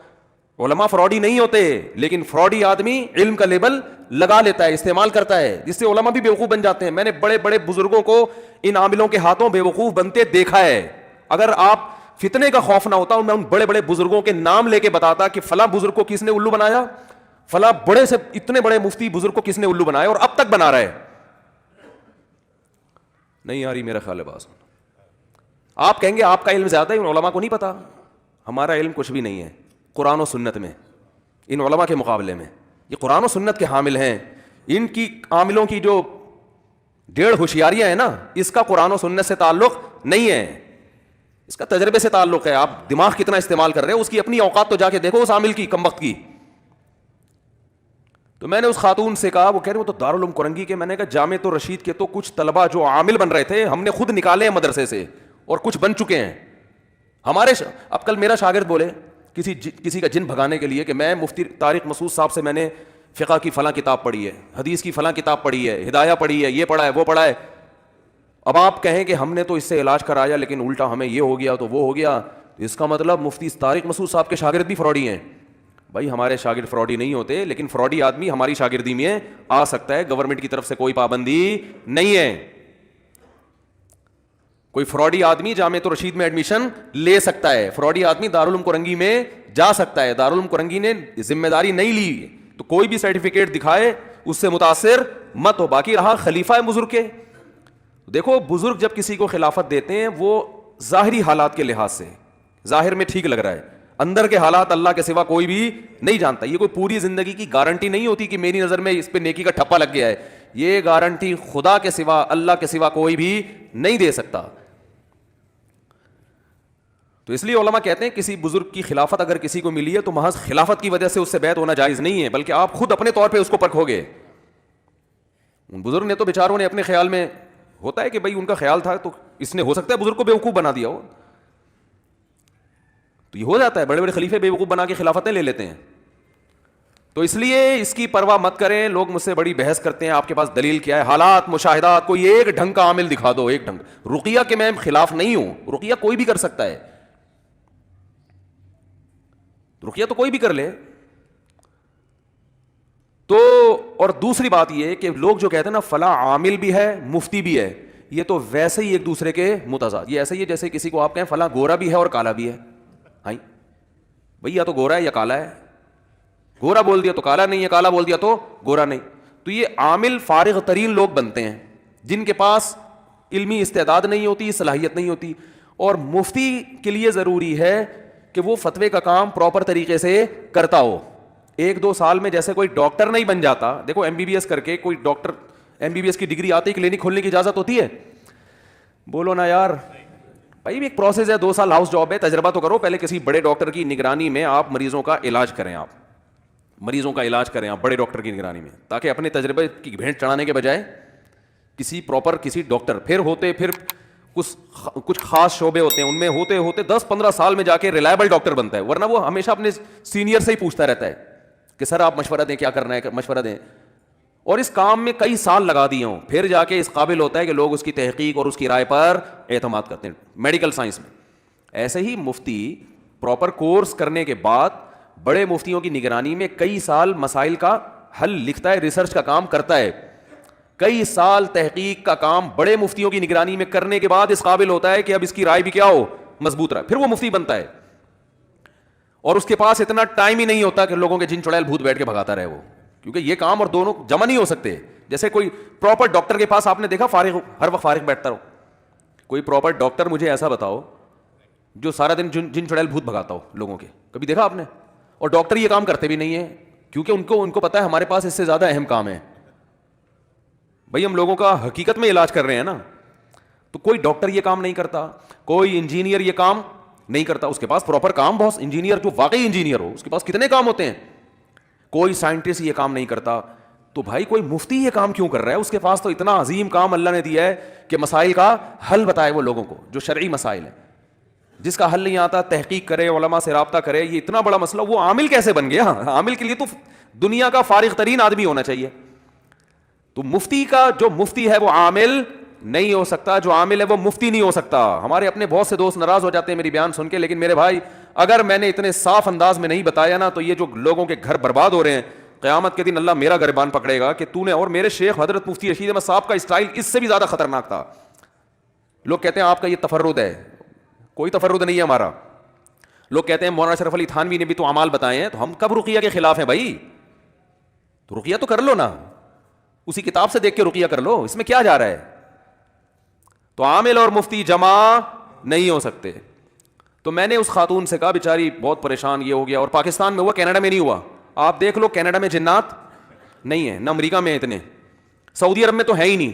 علماء فراڈی نہیں ہوتے, لیکن فراڈی آدمی علم کا لیبل لگا لیتا ہے, استعمال کرتا ہے, جس سے علماء بھی بیوقوف بن جاتے ہیں. میں نے بڑے بڑے بزرگوں کو ان عاملوں کے ہاتھوں بیوقوف بنتے دیکھا ہے. اگر آپ فتنے کا خوف نہ ہوتا, میں ان بڑے بڑے بزرگوں کے نام لے کے بتاتا کہ فلاں بزرگ کو کس نے الو بنایا, فلاں بڑے سے اتنے بڑے مفتی بزرگ کو کس نے الو بنایا, اور اب تک بنا رہا ہے. نہیں آ رہی میرا خیال ہے بات. آپ کہیں گے آپ کا علم زیادہ ہے, ان علماء کو نہیں پتا. ہمارا علم کچھ بھی نہیں ہے قرآن و سنت میں, ان علماء کے مقابلے میں. یہ قرآن و سنت کے حامل ہیں. ان کی عاملوں کی جو 1.5 ہوشیاریاں ہیں نا, اس کا قرآن و سنت سے تعلق نہیں ہے, اس کا تجربے سے تعلق ہے. آپ دماغ کتنا استعمال کر رہے ہیں, اس کی اپنی اوقات تو جا کے دیکھو اس عامل کی, کم وقت کی. تو میں نے اس خاتون سے کہا, وہ کہہ رہے وہ تو دارالعلوم کرنگی کے. میں نے کہا جامع رشید کے تو کچھ طلبہ جو عامل بن رہے تھے ہم نے خود نکالے ہیں مدرسے سے, اور کچھ بن چکے ہیں ہمارے. اب کل میرا شاگرد بولے کسی کا جن بھگانے کے لیے کہ میں مفتی طارق مسعود صاحب سے میں نے فقہ کی فلاں کتاب پڑھی ہے, حدیث کی فلاں کتاب پڑھی ہے, ہدایہ پڑھی ہے, یہ پڑھا ہے, وہ پڑھا ہے. اب آپ کہیں کہ ہم نے تو اس سے علاج کرایا لیکن الٹا ہمیں یہ ہو گیا تو وہ ہو گیا, اس کا مطلب مفتی طارق مسعود صاحب کے شاگرد بھی فراڈی ہیں. بھائی ہمارے شاگرد فراڈی نہیں ہوتے, لیکن فراڈی آدمی ہماری شاگردی میں آ سکتا ہے. گورنمنٹ کی طرف سے کوئی پابندی نہیں ہے. کوئی فراڈی آدمی جامع رشید میں ایڈمیشن لے سکتا ہے, فراڈی آدمی دارالعلوم کرنگی میں جا سکتا ہے. دارالعلوم کرنگی نے ذمہ داری نہیں لی تو کوئی بھی سرٹیفکیٹ دکھائے اس سے متاثر مت ہو. باقی رہا خلیفہ بزرگ کے, دیکھو بزرگ جب کسی کو خلافت دیتے ہیں وہ ظاہری حالات کے لحاظ سے ظاہر میں ٹھیک لگ رہا ہے, اندر کے حالات اللہ کے سوا کوئی بھی نہیں جانتا. یہ کوئی پوری زندگی کی گارنٹی نہیں ہوتی کہ میری نظر میں اس پہ نیکی کا ٹھپا لگ گیا ہے. یہ گارنٹی خدا کے سوا, اللہ کے سوا کوئی بھی نہیں دے سکتا. تو اس لیے علماء کہتے ہیں کسی بزرگ کی خلافت اگر کسی کو ملی ہے تو محض خلافت کی وجہ سے اس سے بیعت ہونا جائز نہیں ہے, بلکہ آپ خود اپنے طور پہ اس کو پرکھو گے. ان بزرگ نے تو بیچاروں نے اپنے خیال میں, ہوتا ہے کہ بھائی ان کا خیال تھا تو اس نے ہو سکتا ہے بزرگ کو بیوقوف بنا دیا ہو, تو یہ ہو جاتا ہے, بڑے بڑے خلیفے بیوقوف بنا کے خلافتیں لے لیتے ہیں. تو اس لیے اس کی پرواہ مت کریں. لوگ مجھ سے بڑی بحث کرتے ہیں آپ کے پاس دلیل کیا ہے, حالات مشاہدات, کوئی ایک ڈھنگ کا عامل دکھا دو, ایک ڈھنگ. رقیہ کے میں خلاف نہیں ہوں, رقیہ کوئی بھی کر سکتا ہے, رقیہ تو کوئی بھی کر لے. تو اور دوسری بات یہ کہ لوگ جو کہتے ہیں نا فلاں عامل بھی ہے مفتی بھی ہے, یہ تو ویسے ہی ایک دوسرے کے متضاد. یہ ایسے ہی ہے جیسے کسی کو آپ کہیں فلاں گورا بھی ہے اور کالا بھی ہے. ہاں بھائی, یا تو گورا ہے یا کالا ہے. گورا بول دیا تو کالا نہیں ہے, کالا بول دیا تو گورا نہیں. تو یہ عامل فارغ ترین لوگ بنتے ہیں جن کے پاس علمی استعداد نہیں ہوتی, صلاحیت نہیں ہوتی. اور مفتی کے لیے ضروری ہے کہ وہ فتوے کا کام پراپر طریقے سے کرتا ہو. ایک دو سال میں جیسے کوئی ڈاکٹر نہیں بن جاتا. دیکھو ایم بی بی ایس کر کے کوئی doctor, M B B S کی ڈگری آتی, کلینک کھولنے کی اجازت ہوتی ہے؟ بولو نا یار. بھائی ایک پروسیس ہے, 2 سال ہاؤس جاب ہے, تجربہ تو کرو. پہلے کسی بڑے ڈاکٹر کی نگرانی میں آپ مریضوں کا علاج کریں, آپ مریضوں کا علاج کریں آپ بڑے ڈاکٹر کی نگرانی میں, تاکہ اپنے تجربے کی بھینٹ چڑھانے کے بجائے کسی پراپر کسی ڈاکٹر پھر کچھ خاص شعبے ہوتے ہیں ان میں ہوتے ہوتے 10-15 سال میں جا کے ریلائبل ڈاکٹر بنتا ہے. ورنہ وہ ہمیشہ اپنے سینئر سے ہی پوچھتا رہتا ہے کہ سر آپ مشورہ دیں, کیا کرنا ہے, مشورہ دیں. اور اس کام میں کئی سال لگا دیے ہوں, پھر جا کے اس قابل ہوتا ہے کہ لوگ اس کی تحقیق اور اس کی رائے پر اعتماد کرتے ہیں میڈیکل سائنس میں. ایسے ہی مفتی پراپر کورس کرنے کے بعد بڑے مفتیوں کی نگرانی میں کئی سال مسائل کا حل لکھتا ہے, ریسرچ کا کام کرتا ہے. کئی سال تحقیق کا کام بڑے مفتیوں کی نگرانی میں کرنے کے بعد اس قابل ہوتا ہے کہ اب اس کی رائے بھی کیا ہو, مضبوط رہے, پھر وہ مفتی بنتا ہے. اور اس کے پاس اتنا ٹائم ہی نہیں ہوتا کہ لوگوں کے جن چڑیل بھوت بیٹھ کے بھگاتا رہے وہ, کیونکہ یہ کام اور دونوں جمع نہیں ہو سکتے. جیسے کوئی پراپر ڈاکٹر کے پاس آپ نے دیکھا فارغ ہر وقت فارغ بیٹھتا رہو. کوئی پراپر ڈاکٹر مجھے ایسا بتاؤ جو سارا دن جن چڑیل بھوت بھگاتا ہو لوگوں کے, کبھی دیکھا آپ نے؟ اور ڈاکٹر یہ کام کرتے بھی نہیں ہیں, کیونکہ ان کو پتا ہے ہمارے پاس اس سے زیادہ اہم کام ہے. بھائی ہم لوگوں کا حقیقت میں علاج کر رہے ہیں نا. تو کوئی ڈاکٹر یہ کام نہیں کرتا, کوئی انجینئر یہ کام نہیں کرتا. اس کے پاس پراپر کام بہت, انجینئر جو واقعی انجینئر ہو اس کے پاس کتنے کام ہوتے ہیں. کوئی سائنٹسٹ یہ کام نہیں کرتا. تو بھائی کوئی مفتی یہ کام کیوں کر رہا ہے؟ اس کے پاس تو اتنا عظیم کام اللہ نے دیا ہے کہ مسائل کا حل بتائے وہ لوگوں کو, جو شرعی مسائل ہیں. جس کا حل نہیں آتا تحقیق کرے, علماء سے رابطہ کرے. یہ اتنا بڑا مسئلہ, وہ عامل کیسے بن گیا؟ عامل کے لیے تو دنیا کا فارغ ترین آدمی ہونا چاہیے. تو مفتی کا جو مفتی ہے وہ عامل نہیں ہو سکتا, جو عامل ہے وہ مفتی نہیں ہو سکتا. ہمارے اپنے بہت سے دوست ناراض ہو جاتے ہیں میری بیان سن کے, لیکن میرے بھائی اگر میں نے اتنے صاف انداز میں نہیں بتایا نا, تو یہ جو لوگوں کے گھر برباد ہو رہے ہیں, قیامت کے دن اللہ میرا گریبان پکڑے گا کہ تو نے. اور میرے شیخ حضرت مفتی رشید احمد صاحب کا اسٹائل اس سے بھی زیادہ خطرناک تھا. لوگ کہتے ہیں آپ کا یہ تفرد ہے, کوئی تفرد نہیں ہے ہمارا. لوگ کہتے ہیں مولانا اشرف علی تھانوی نے بھی تو اعمال بتائے ہیں, تو ہم کب رقیہ کے خلاف ہیں بھائی؟ تو رقیہ تو کر لو نا, اسی کتاب سے دیکھ کے رقیہ کر لو, اس میں کیا جا رہا ہے؟ تو عامل اور مفتی جمع نہیں ہو سکتے. تو میں نے اس خاتون سے کہا, بیچاری بہت پریشان, یہ ہو گیا. اور پاکستان میں ہوا, کینیڈا میں نہیں ہوا. آپ دیکھ لو, کینیڈا میں جنات نہیں ہیں, نہ امریکہ میں اتنے, سعودی عرب میں تو ہے ہی نہیں.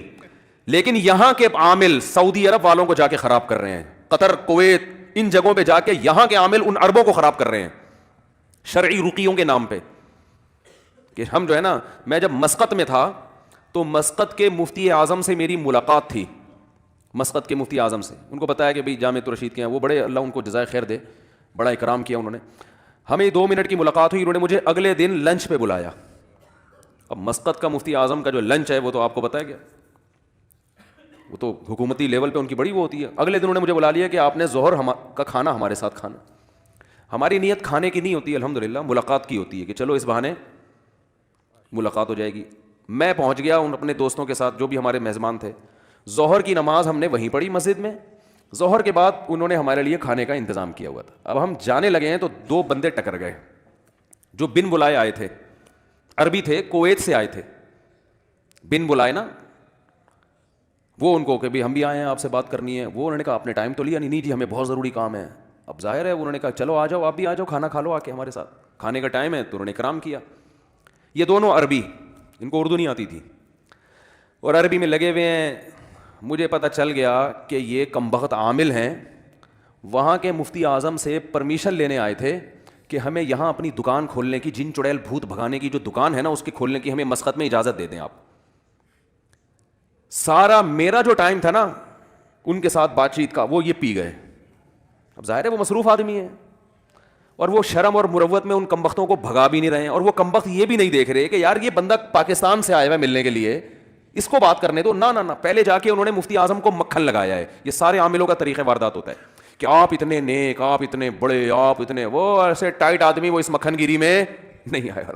لیکن یہاں کے عامل سعودی عرب والوں کو جا کے خراب کر رہے ہیں, قطر, کویت, ان جگہوں پہ جا کے یہاں کے عامل ان عربوں کو خراب کر رہے ہیں شرعی رقیوں کے نام پہ. کہ ہم جو ہے نا, میں جب مسقط میں تھا تو مسقط کے مفتی اعظم سے میری ملاقات تھی, مسقط کے مفتی اعظم سے. ان کو بتایا کہ بھئی جامعۃ الرشید کے ہیں, وہ بڑے, اللہ ان کو جزائے خیر دے, بڑا اکرام کیا انہوں نے. ہمیں 2 منٹ کی ملاقات ہوئی, انہوں نے مجھے اگلے دن لنچ پہ بلایا. اب مسقط کا مفتی اعظم کا جو لنچ ہے وہ تو آپ کو پتہ ہے کیا, وہ تو حکومتی لیول پہ ان کی بڑی وہ ہوتی ہے. اگلے دن انہوں نے مجھے بلا لیا کہ آپ نے ظہر کا کھانا ہمارے ساتھ کھانا. ہماری نیت کھانے کی نہیں ہوتی الحمدللہ, ملاقات کی ہوتی ہے کہ چلو اس بہانے ملاقات ہو جائے گی. میں پہنچ گیا ان اپنے دوستوں کے ساتھ جو بھی ہمارے میزبان تھے. ظہر کی نماز ہم نے وہیں پڑھی مسجد میں. ظہر کے بعد انہوں نے ہمارے لیے کھانے کا انتظام کیا ہوا تھا. اب ہم جانے لگے ہیں تو 2 بندے ٹکر گئے جو بن بلائے آئے تھے, عربی تھے, کویت سے آئے تھے, بن بلائے نا. وہ ان کو کہ بھی ہم بھی آئے ہیں آپ سے بات کرنی ہے. وہ انہوں نے کہا آپ نے ٹائم تو لیا نہیں. نہیں جی ہمیں بہت ضروری کام ہے. اب ظاہر ہے انہوں نے کہا چلو آ جاؤ, آپ بھی آ جاؤ, کھانا کھا لو آ کے ہمارے ساتھ, کھانے کا ٹائم ہے. تو انہوں نے اکرام کیا. یہ دونوں عربی, ان کو اردو نہیں آتی تھی, اور عربی میں لگے ہوئے ہیں. مجھے پتہ چل گیا کہ یہ کمبخت عامل ہیں. وہاں کے مفتی اعظم سے پرمیشن لینے آئے تھے کہ ہمیں یہاں اپنی دکان کھولنے کی, جن چڑیل بھوت بھگانے کی جو دکان ہے نا اس کے کھولنے کی ہمیں مسقط میں اجازت دے دیں آپ. سارا میرا جو ٹائم تھا نا ان کے ساتھ بات چیت کا وہ یہ پی گئے. اب ظاہر ہے وہ مصروف آدمی ہے. اور وہ شرم اور مروت میں ان کمبختوں کو بھگا بھی نہیں رہے ہیں, اور وہ کمبخت یہ بھی نہیں دیکھ رہے کہ یار یہ بندہ پاکستان سے آیا ہوا ہے ملنے کے لیے, اس کو بات کرنے دو. نہ پہلے جا کے انہوں نے مفتی اعظم کو مکھن لگایا ہے. یہ سارے عاملوں کا طریقہ واردات ہوتا ہے کہ آپ اتنے نیک, آپ اتنے بڑے, آپ اتنے وہ, ایسے ٹائٹ آدمی وہ اس مکھن گیری میں نہیں آیا.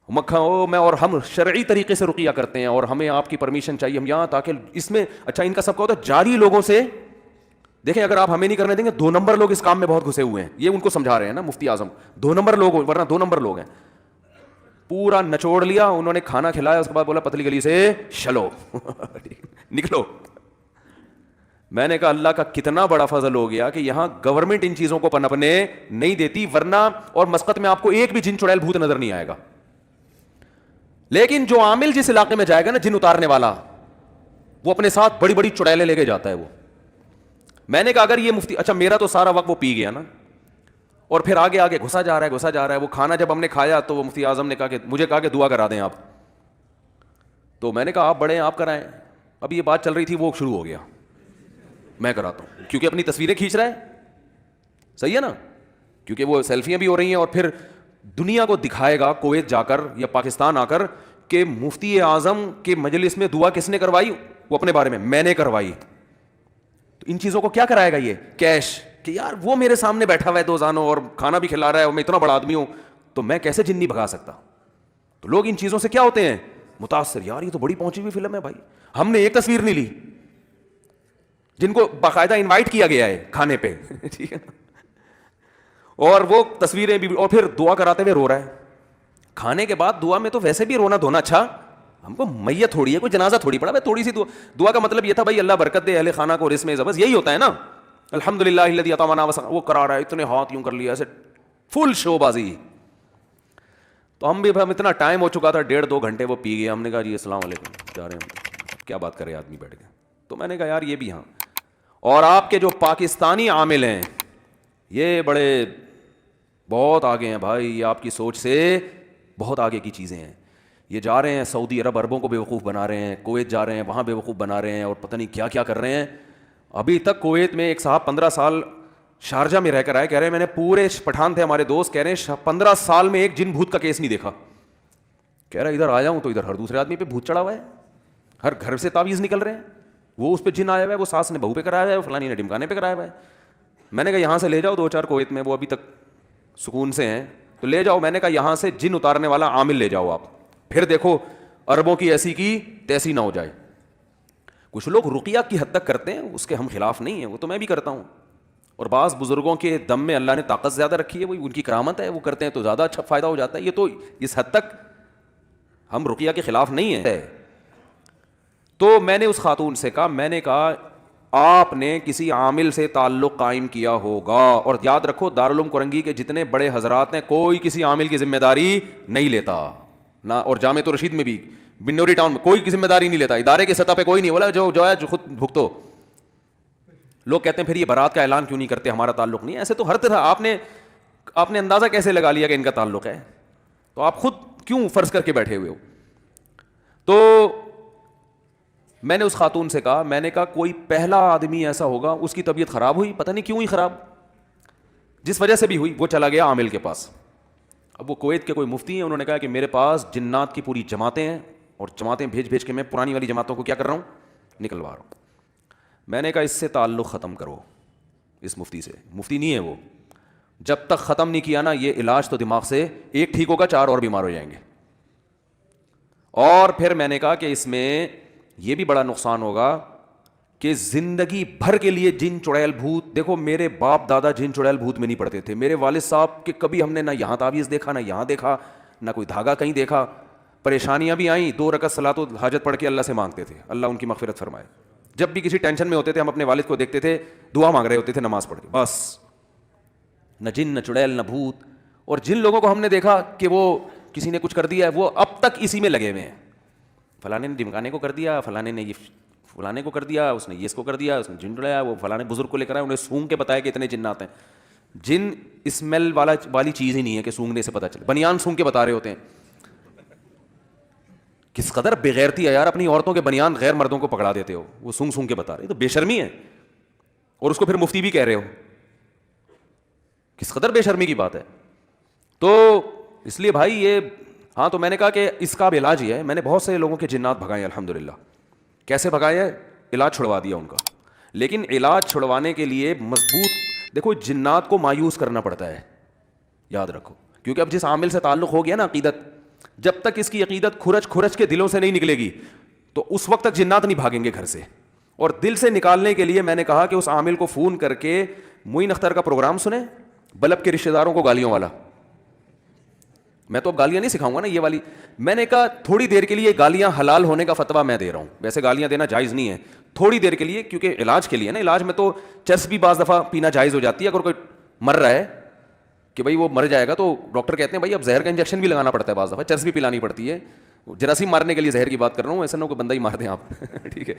مکھن او میں, اور ہم شرعی طریقے سے رقیہ کرتے ہیں اور ہمیں آپ کی پرمیشن چاہیے, ہم یہاں تاکہ اس میں اچھا ان کا سب کا ہوتا ہے جاری لوگوں سے. دیکھیں اگر آپ ہمیں نہیں کرنے دیں گے, 2 نمبر لوگ اس کام میں بہت گھسے ہوئے ہیں, یہ ان کو سمجھا رہے ہیں نا مفتی اعظم, 2 نمبر لوگ, ورنہ 2 نمبر لوگ ہیں. پورا نچوڑ لیا انہوں نے, کھانا کھلایا, اس کے بعد بولا پتلی گلی سے چلو نکلو. میں نے کہا اللہ کا کتنا بڑا فضل ہو گیا کہ یہاں گورنمنٹ ان چیزوں کو پنپنے نہیں دیتی, ورنہ اور مسقط میں آپ کو ایک بھی جن چڑیل بھوت نظر نہیں آئے گا. لیکن جو عامل جس علاقے میں جائے گا نا جن اتارنے والا, وہ اپنے ساتھ بڑی بڑی چڑیلیں لے کے جاتا ہے وہ. میں نے کہا اگر یہ مفتی, اچھا میرا تو سارا وقت وہ پی گیا نا, اور پھر آگے آگے گھسا جا رہا ہے. وہ کھانا جب ہم نے کھایا تو وہ مفتی اعظم نے مجھے کہا کہ دعا کرا دیں آپ. تو میں نے کہا آپ بڑے ہیں, آپ کرائیں. اب یہ بات چل رہی تھی, وہ شروع ہو گیا میں کراتا ہوں, کیونکہ اپنی تصویریں کھینچ رہا ہے, صحیح ہے نا, کیونکہ وہ سیلفیاں بھی ہو رہی ہیں, اور پھر دنیا کو دکھائے گا کویت جا کر یا پاکستان آ کر کہ مفتی اعظم کے مجلس میں دعا کس نے کروائی, وہ اپنے بارے میں نے کروائی. تو ان چیزوں کو کیا کرائے گا یہ کیش, کہ یار وہ میرے سامنے بیٹھا ہوا ہے 2 زانوں اور کھانا بھی کھلا رہا ہے, اور میں اتنا بڑا آدمی ہوں, تو میں کیسے جن نہیں بھگا سکتا. تو لوگ ان چیزوں سے کیا ہوتے ہیں متاثر, یار یہ تو بڑی پہنچی ہوئی فلم ہے بھائی, ہم نے ایک تصویر نہیں لی, جن کو باقاعدہ انوائٹ کیا گیا ہے کھانے پہ, ٹھیک ہے, اور وہ تصویریں بھی, اور پھر دعا کراتے ہوئے رو رہا ہے. کھانے کے بعد دعا میں تو ویسے بھی رونا دھونا, اچھا ہم کو میت تھوڑی ہے, کوئی جنازہ تھوڑی پڑا, تھوڑی سی دعا کا مطلب یہ تھا بھائی اللہ برکت دے اہل خانہ کو رزق میں, بس یہی ہوتا ہے نا. الحمدللہ الذی اطعمنا, وہ کرا رہا ہے, اتنے ہاتھ یوں کر لیا ایسے, فل شو بازی. تو ہم اتنا ٹائم ہو چکا تھا, 1.5-2 گھنٹے وہ پی گئے. ہم نے کہا جی السلام علیکم, جا رہے ہیں, کیا بات کرے آدمی بیٹھ کے. تو میں نے کہا یار یہ بھی, ہاں. اور آپ کے جو پاکستانی عامل ہیں یہ بڑے بہت آگے ہیں بھائی, یہ آپ کی سوچ سے بہت آگے کی چیزیں ہیں. یہ جا رہے ہیں سعودی عرب, عربوں کو بیوقوف بنا رہے ہیں, کویت جا رہے ہیں وہاں بیوقوف بنا رہے ہیں, اور پتہ نہیں کیا کیا کر رہے ہیں. ابھی تک کویت میں ایک صاحب 15 سال شارجہ میں رہ کر آئے, کہہ رہے ہیں میں نے پورے پٹھان تھے ہمارے دوست, کہہ رہے ہیں 15 سال میں ایک جن بھوت کا کیس نہیں دیکھا. کہہ رہا ادھر آیا ہوں تو ادھر ہر دوسرے آدمی پہ بھوت چڑھا ہوا ہے, ہر گھر سے تعویذ نکل رہے ہیں, وہ اس پہ جن آیا ہوا ہے, وہ ساس نے بہو پہ کرایا ہوا ہے, فلانی نے ڈمکانے پہ کرایا ہوا ہے. میں نے کہا یہاں سے لے جاؤ 2-4 کویت میں, وہ ابھی تک سکون سے ہیں تو لے جاؤ. میں نے کہا یہاں سے جن اتارنے والا عامل لے جاؤ آپ, پھر دیکھو عربوں کی ایسی کی تیسی نہ ہو جائے. کچھ لوگ رقیہ کی حد تک کرتے ہیں, اس کے ہم خلاف نہیں ہیں, وہ تو میں بھی کرتا ہوں. اور بعض بزرگوں کے دم میں اللہ نے طاقت زیادہ رکھی ہے, وہ ان کی کرامت ہے, وہ کرتے ہیں تو زیادہ اچھا فائدہ ہو جاتا ہے. یہ تو اس حد تک ہم رقیہ کے خلاف نہیں ہیں. تو میں نے اس خاتون سے کہا, میں نے کہا آپ نے کسی عامل سے تعلق قائم کیا ہوگا, اور یاد رکھو دارالعلوم کورنگی کے جتنے بڑے حضرات ہیں کوئی کسی عامل کی ذمہ داری نہیں لیتا نہ, اور جامعۃ الرشید میں بھی بنوری ٹاؤن میں کوئی کی ذمہ داری نہیں لیتا, ادارے کی سطح پہ کوئی نہیں بولا جو ہے جو خود بھگتو. لوگ کہتے ہیں پھر یہ برات کا اعلان کیوں نہیں کرتے, ہمارا تعلق نہیں. ایسے تو ہر طرح آپ نے اندازہ کیسے لگا لیا کہ ان کا تعلق ہے, تو آپ خود کیوں فرض کر کے بیٹھے ہوئے ہو. تو میں نے اس خاتون سے کہا, میں نے کہا کوئی پہلا آدمی ایسا ہوگا اس کی طبیعت خراب ہوئی, پتہ نہیں کیوں ہی خراب, جس وجہ سے بھی ہوئی, وہ چلا گیا عامل کے پاس. اب وہ کویت کے کوئی مفتی ہیں, انہوں نے کہا کہ میرے پاس جنات کی پوری جماعتیں ہیں, اور جماعتیں بھیج کے میں پرانی والی جماعتوں کو کیا کر رہا ہوں, نکلوا رہا ہوں. میں نے کہا اس سے تعلق ختم کرو, اس مفتی سے, مفتی نہیں ہے وہ, جب تک ختم نہیں کیا نا یہ علاج تو دماغ سے ایک ٹھیک ہوگا 4 اور بیمار ہو جائیں گے. اور پھر میں نے کہا کہ اس میں یہ بھی بڑا نقصان ہوگا کہ زندگی بھر کے لیے جن چڑیل بھوت, دیکھو میرے باپ دادا جن چڑیل بھوت میں نہیں پڑتے تھے, میرے والد صاحب کے کبھی ہم نے نہ یہاں تعویذ دیکھا نہ یہاں دیکھا, نہ کوئی دھاگا کہیں دیکھا. پریشانیاں بھی آئیں, 2 رکعت صلاۃ و حاجت پڑھ کے اللہ سے مانگتے تھے, اللہ ان کی مغفرت فرمائے. جب بھی کسی ٹینشن میں ہوتے تھے ہم اپنے والد کو دیکھتے تھے دعا مانگ رہے ہوتے تھے نماز پڑھ کے, بس نہ جن نہ چڑیل نہ بھوت. اور جن لوگوں کو ہم نے دیکھا کہ وہ کسی نے کچھ کر دیا ہے وہ اب تک اسی میں لگے ہوئے ہیں, فلانے نے ڈمکانے کو کر دیا, فلانے نے یہ فلانے کو کر دیا, اس نے یہ اس کو کر دیا, اس نے جن ڈلایا, وہ فلانے بزرگ کو لے کر آئے, انہیں سونگ کے بتایا کہ اتنے جنات ہیں. جن اسمیل والی چیز ہی نہیں ہے کہ سونگنے سے پتہ چلے, بنیان سونگ کے بتا رہے ہوتے ہیں. کس قدر بےغیرتی ہے یار, اپنی عورتوں کے بنیان غیر مردوں کو پکڑا دیتے ہو, وہ سونگ کے بتا رہے, تو بے شرمی ہے. اور اس کو پھر مفتی بھی کہہ رہے ہو, کس قدر بے شرمی کی بات ہے. تو اس لیے بھائی یہ ہاں، تو میں نے کہا کہ اس کا اب علاج یہ ہے. میں نے بہت سے لوگوں کے جنات بھگائے ہیں الحمدللہ. کیسے بھگائے ہیں؟ علاج چھڑوا دیا ان کا. لیکن علاج چھڑوانے کے لیے مضبوط، دیکھو جنات کو مایوس کرنا پڑتا ہے، یاد رکھو. کیونکہ اب جس عامل سے تعلق ہو گیا نا عقیدت، جب تک اس کی عقیدت کھرچ کھرچ کے دلوں سے نہیں نکلے گی تو اس وقت تک جنات نہیں بھاگیں گے گھر سے. اور دل سے نکالنے کے لیے میں نے کہا کہ اس عامل کو فون کر کے معین اختر کا پروگرام سنیں، بلب کے رشتہ داروں کو گالیوں والا. میں تو اب گالیاں نہیں سکھاؤں گا نا یہ والی. میں نے کہا تھوڑی دیر کے لیے گالیاں حلال ہونے کا فتویٰ میں دے رہا ہوں. ویسے گالیاں دینا جائز نہیں ہے، تھوڑی دیر کے لیے، کیونکہ علاج کے لیے نا. علاج میں تو چرس بھی بعض دفعہ پینا جائز ہو جاتی ہے. اگر کوئی مر رہا ہے کہ بھائی وہ مر جائے گا تو ڈاکٹر کہتے ہیں بھائی اب زہر کا انجیکشن بھی لگانا پڑتا ہے، بعض دفعہ چرس بھی پلانی پڑتی ہے. جراثیم مارنے کے لیے زہر کی بات کر رہا ہوں، ایسا نہ کوئی بندہ ہی مار دیں آپ. ٹھیک ہے.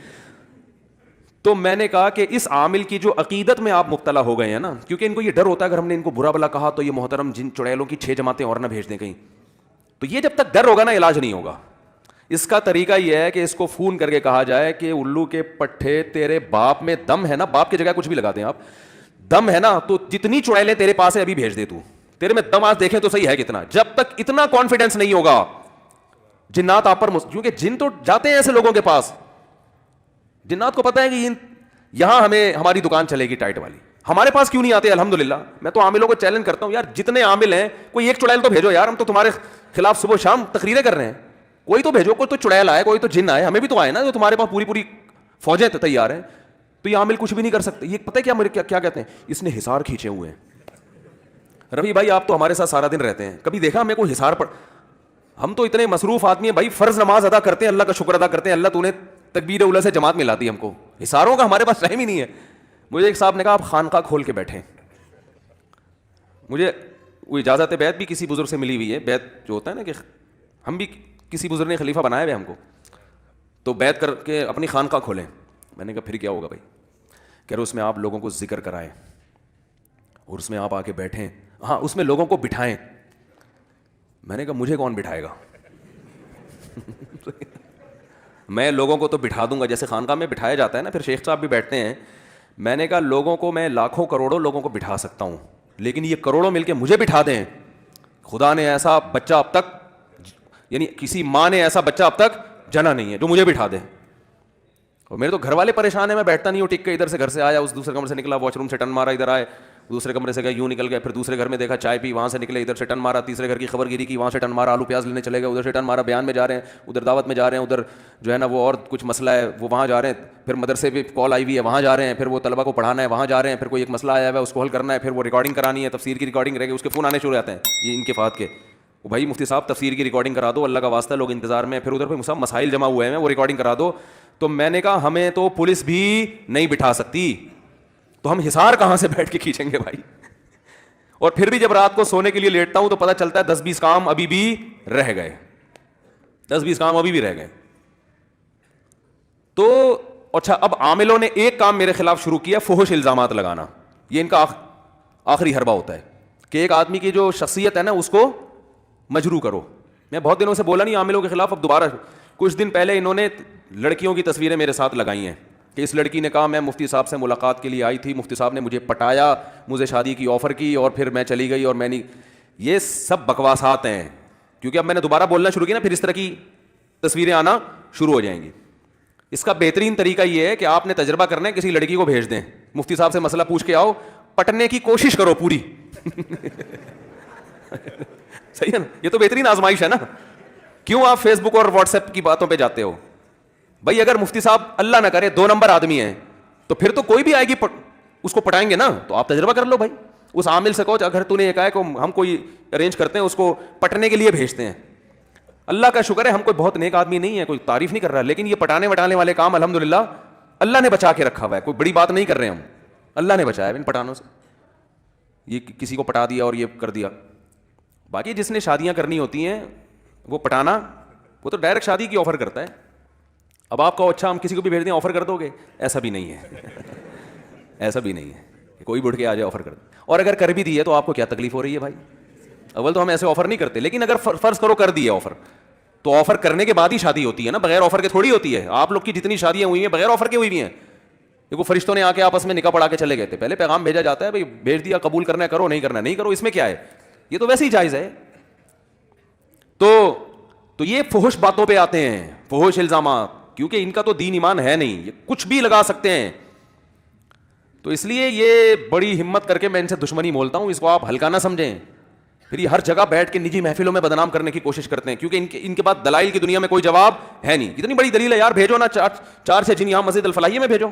تو میں نے کہا کہ اس عامل کی جو عقیدت میں آپ مبتلا ہو گئے ہیں نا، کیونکہ ان کو یہ ڈر ہوتا ہے اگر ہم نے ان کو برا بلا کہا تو یہ محترم جن چڑیلوں کی 6 جماعتیں اور نہ بھیج دیں کہیں. تو یہ جب تک ڈر ہوگا نا علاج نہیں ہوگا. اس کا طریقہ یہ ہے کہ اس کو فون کر کے کہا جائے کہ الو کے پٹھے تیرے باپ میں دم ہے نا، باپ کی جگہ کچھ بھی لگا دیں آپ، دم ہے نا تو جتنی چڑیلیں تیرے پاس ہے ابھی بھیج دے. تو تیرے میں دم آج دیکھیں تو صحیح ہے کتنا. جب تک اتنا کانفیڈنس نہیں ہوگا جنات آپ پر کیونکہ جن تو جاتے ہیں ایسے لوگوں کے پاس، جنات کو پتہ ہے کہ یہاں ہمیں ہماری دکان چلے گی ٹائٹ والی، ہمارے پاس کیوں نہیں آتے؟ الحمدللہ میں تو عاملوں کو چیلنج کرتا ہوں، یار جتنے عامل ہیں کوئی ایک چڑیل تو بھیجو یار. ہم تو تمہارے خلاف صبح شام تقریریں کر رہے ہیں، کوئی تو بھیجو. کوئی تو چڑیل آئے، کوئی تو جن آئے، ہمیں بھی تو آئے نا جو تمہارے پاس پوری فوجیں تیار ہیں. تو یہ عامل کچھ بھی نہیں کر سکتے. یہ پتہ ہے کیا کہتے ہیں؟ اس نے حصار کھینچے ہوئے ہیں. رفیع بھائی آپ تو ہمارے ساتھ سارا دن رہتے ہیں، کبھی دیکھا ہمیں کوئی حصار پر؟ ہم تو اتنے مصروف آدمی ہیں بھائی، فرض نماز ادا کرتے ہیں، اللہ کا شکر ادا کرتے ہیں، اللہ تو نے تکبیر اولا سے جماعت میں لاتی ہم کو. حصاروں کا ہمارے پاس ٹائم ہی نہیں ہے. مجھے ایک صاحب نے کہا آپ خانقاہ کھول کے بیٹھیں. مجھے وہ اجازت بیعت بھی کسی بزرگ سے ملی ہوئی ہے. بیعت جو ہوتا ہے نا کہ ہم بھی کسی بزرگ نے خلیفہ بنایا ہوئے ہم کو، تو بیعت کر کے اپنی خانقاہ کھولیں. میں نے کہا پھر کیا ہوگا بھائی؟ کہہ رہے اس میں آپ لوگوں کو ذکر کرائیں اور اس میں آپ آ کے بیٹھیں. ہاں اس میں لوگوں کو بٹھائیں. میں نے کہا مجھے کون بٹھائے گا؟ میں لوگوں کو تو بٹھا دوں گا جیسے خانقاہ میں بٹھایا جاتا ہے نا، پھر شیخ صاحب بھی بیٹھتے ہیں. میں نے کہا لوگوں کو میں لاکھوں کروڑوں لوگوں کو بٹھا سکتا ہوں، لیکن یہ کروڑوں مل کے مجھے بٹھا دیں. خدا نے ایسا بچہ اب تک، یعنی کسی ماں نے ایسا بچہ اب تک جنا نہیں ہے جو مجھے بٹھا دے. اور میرے تو گھر والے پریشان ہیں، میں بیٹھتا نہیں ہوں ٹک کے. ادھر سے گھر سے آیا، اس دوسرے کمرے سے نکلا، واش روم سے ٹن مارا، ادھر آئے دوسرے کمرے سے گئے، یوں نکل گئے، پھر دوسرے گھر میں دیکھا چائے پی، وہاں سے نکلے، ادھر سے ٹن مارا، تیسرے گھر کی خبر گیری کی، وہاں سے ٹن مارا، آلو پیاز لینے چلے گئے، ادھر سے ٹن مارا، بیان میں جا رہے ہیں، ادھر دعوت میں جا رہے ہیں، ادھر جو ہے نا وہ اور کچھ مسئلہ ہے وہ وہاں جا رہے ہیں، پھر مدرسے پہ کال آئی ہوئی ہے وہاں جا رہے ہیں، پھر وہ طلبہ کو پڑھانا ہے وہاں جا رہے ہیں، پھر کوئی ایک مسئلہ آیا ہوا ہے اس کو حل کرنا ہے، پھر وہ ریکارڈنگ کرانی ہے، تفسیر کی ریکارڈنگ رہ گئی، اس کے فون آنے شروع ہو جاتے ہیں یہ ان کے فات کے. بھائی مفتی صاحب تفسیر کی ریکارڈنگ کرا دو، اللہ کا واسطہ لوگ انتظار میں. پھر ادھر پہ سب مسائل جمع ہوئے ہیں، وہ ریکارڈنگ کرا دو. تو میں نے کہا ہمیں تو پولیس بھی نہیں بٹھا سکتی، تو ہم حصار کہاں سے بیٹھ کے کھینچیں گے بھائی. اور پھر بھی جب رات کو سونے کے لیے لیٹتا ہوں تو پتہ چلتا ہے 10-20 کام ابھی بھی رہ گئے، 10-20 کام ابھی بھی رہ گئے. تو اچھا اب عاملوں نے ایک کام میرے خلاف شروع کیا، فحش الزامات لگانا. یہ ان کا آخری حربہ ہوتا ہے کہ ایک آدمی کی جو شخصیت ہے نا اس کو مجروح کرو. میں بہت دنوں سے بولا نہیں عاملوں کے خلاف، اب دوبارہ کچھ دن پہلے انہوں نے لڑکیوں کی تصویریں میرے ساتھ لگائی ہیں کہ اس لڑکی نے کہا میں مفتی صاحب سے ملاقات کے لیے آئی تھی، مفتی صاحب نے مجھے پٹایا، مجھے شادی کی آفر کی اور پھر میں چلی گئی اور میں نہیں. یہ سب بکواسات ہیں، کیونکہ اب میں نے دوبارہ بولنا شروع کیا نا پھر اس طرح کی تصویریں آنا شروع ہو جائیں گی. اس کا بہترین طریقہ یہ ہے کہ آپ نے تجربہ کرنا ہے، کسی لڑکی کو بھیج دیں، مفتی صاحب سے مسئلہ پوچھ کے آؤ، پٹنے کی کوشش کرو پوری. صحیح ہے نا؟ یہ تو بہترین آزمائش ہے نا. کیوں آپ فیس بک اور واٹس ایپ کی باتوں پہ جاتے ہو بھائی؟ اگر مفتی صاحب اللہ نہ کرے 2 نمبر آدمی ہیں تو پھر تو کوئی بھی آئے گی اس کو پٹائیں گے نا. تو آپ تجربہ کر لو بھائی، اس عامل سے کہو اگر تو نے یہ کہا ہے کہ ہم کوئی ارینج کرتے ہیں اس کو پٹنے کے لیے بھیجتے ہیں. اللہ کا شکر ہے ہم کوئی بہت نیک آدمی نہیں ہے، کوئی تعریف نہیں کر رہا، لیکن یہ پٹانے وٹانے والے کام الحمدللہ اللہ نے بچا کے رکھا ہوا ہے. کوئی بڑی بات نہیں کر رہے ہم، اللہ نے بچایا ان پٹانوں سے. یہ کسی کو پٹا دیا اور یہ کر دیا. باقی جس نے شادیاں کرنی ہوتی ہیں وہ پٹانا، وہ تو ڈائریکٹ شادی کی آفر کرتا ہے. اب آپ کہو اچھا ہم کسی کو بھی بھیج دیں آفر کر دو گے؟ ایسا بھی نہیں ہے. ایسا بھی نہیں ہے کہ کوئی بڑھ کے آ جائے آفر کر دے. اور اگر کر بھی دی ہے تو آپ کو کیا تکلیف ہو رہی ہے بھائی؟ اول تو ہم ایسے آفر نہیں کرتے، لیکن اگر فرض کرو کر دی ہے آفر، تو آفر کرنے کے بعد ہی شادی ہوتی ہے نا، بغیر آفر کے تھوڑی ہوتی ہے. آپ لوگ کی جتنی شادیاں ہوئی ہیں بغیر آفر کے ہوئی بھی ہیں. دیکھو فرشتوں نے آ کے آپس میں نکاح پڑھا کے چلے گئے تھے. پہلے پیغام بھیجا جاتا ہے, بھائی بھیج دیا, قبول کرنا ہے کرو, نہیں کرنا نہیں کرو, اس میں کیا ہے, یہ تو ویسے ہی جائز ہے. تو یہ فحش باتوں پہ آتے ہیں, فحش الزامات, کیونکہ ان کا تو دین ایمان ہے نہیں, یہ کچھ بھی لگا سکتے ہیں. تو اس لیے یہ بڑی ہمت کر کے میں ان سے دشمنی مولتا ہوں, اس کو آپ ہلکا نہ سمجھیں. پھر یہ ہر جگہ بیٹھ کے نجی محفلوں میں بدنام کرنے کی کوشش کرتے ہیں, کیونکہ ان کے پاس دلائل کی دنیا میں کوئی جواب ہے نہیں. اتنی بڑی دلیل ہے یار, بھیجو نا, چار سے جن یہاں مسجد الفلاحیہ میں بھیجو.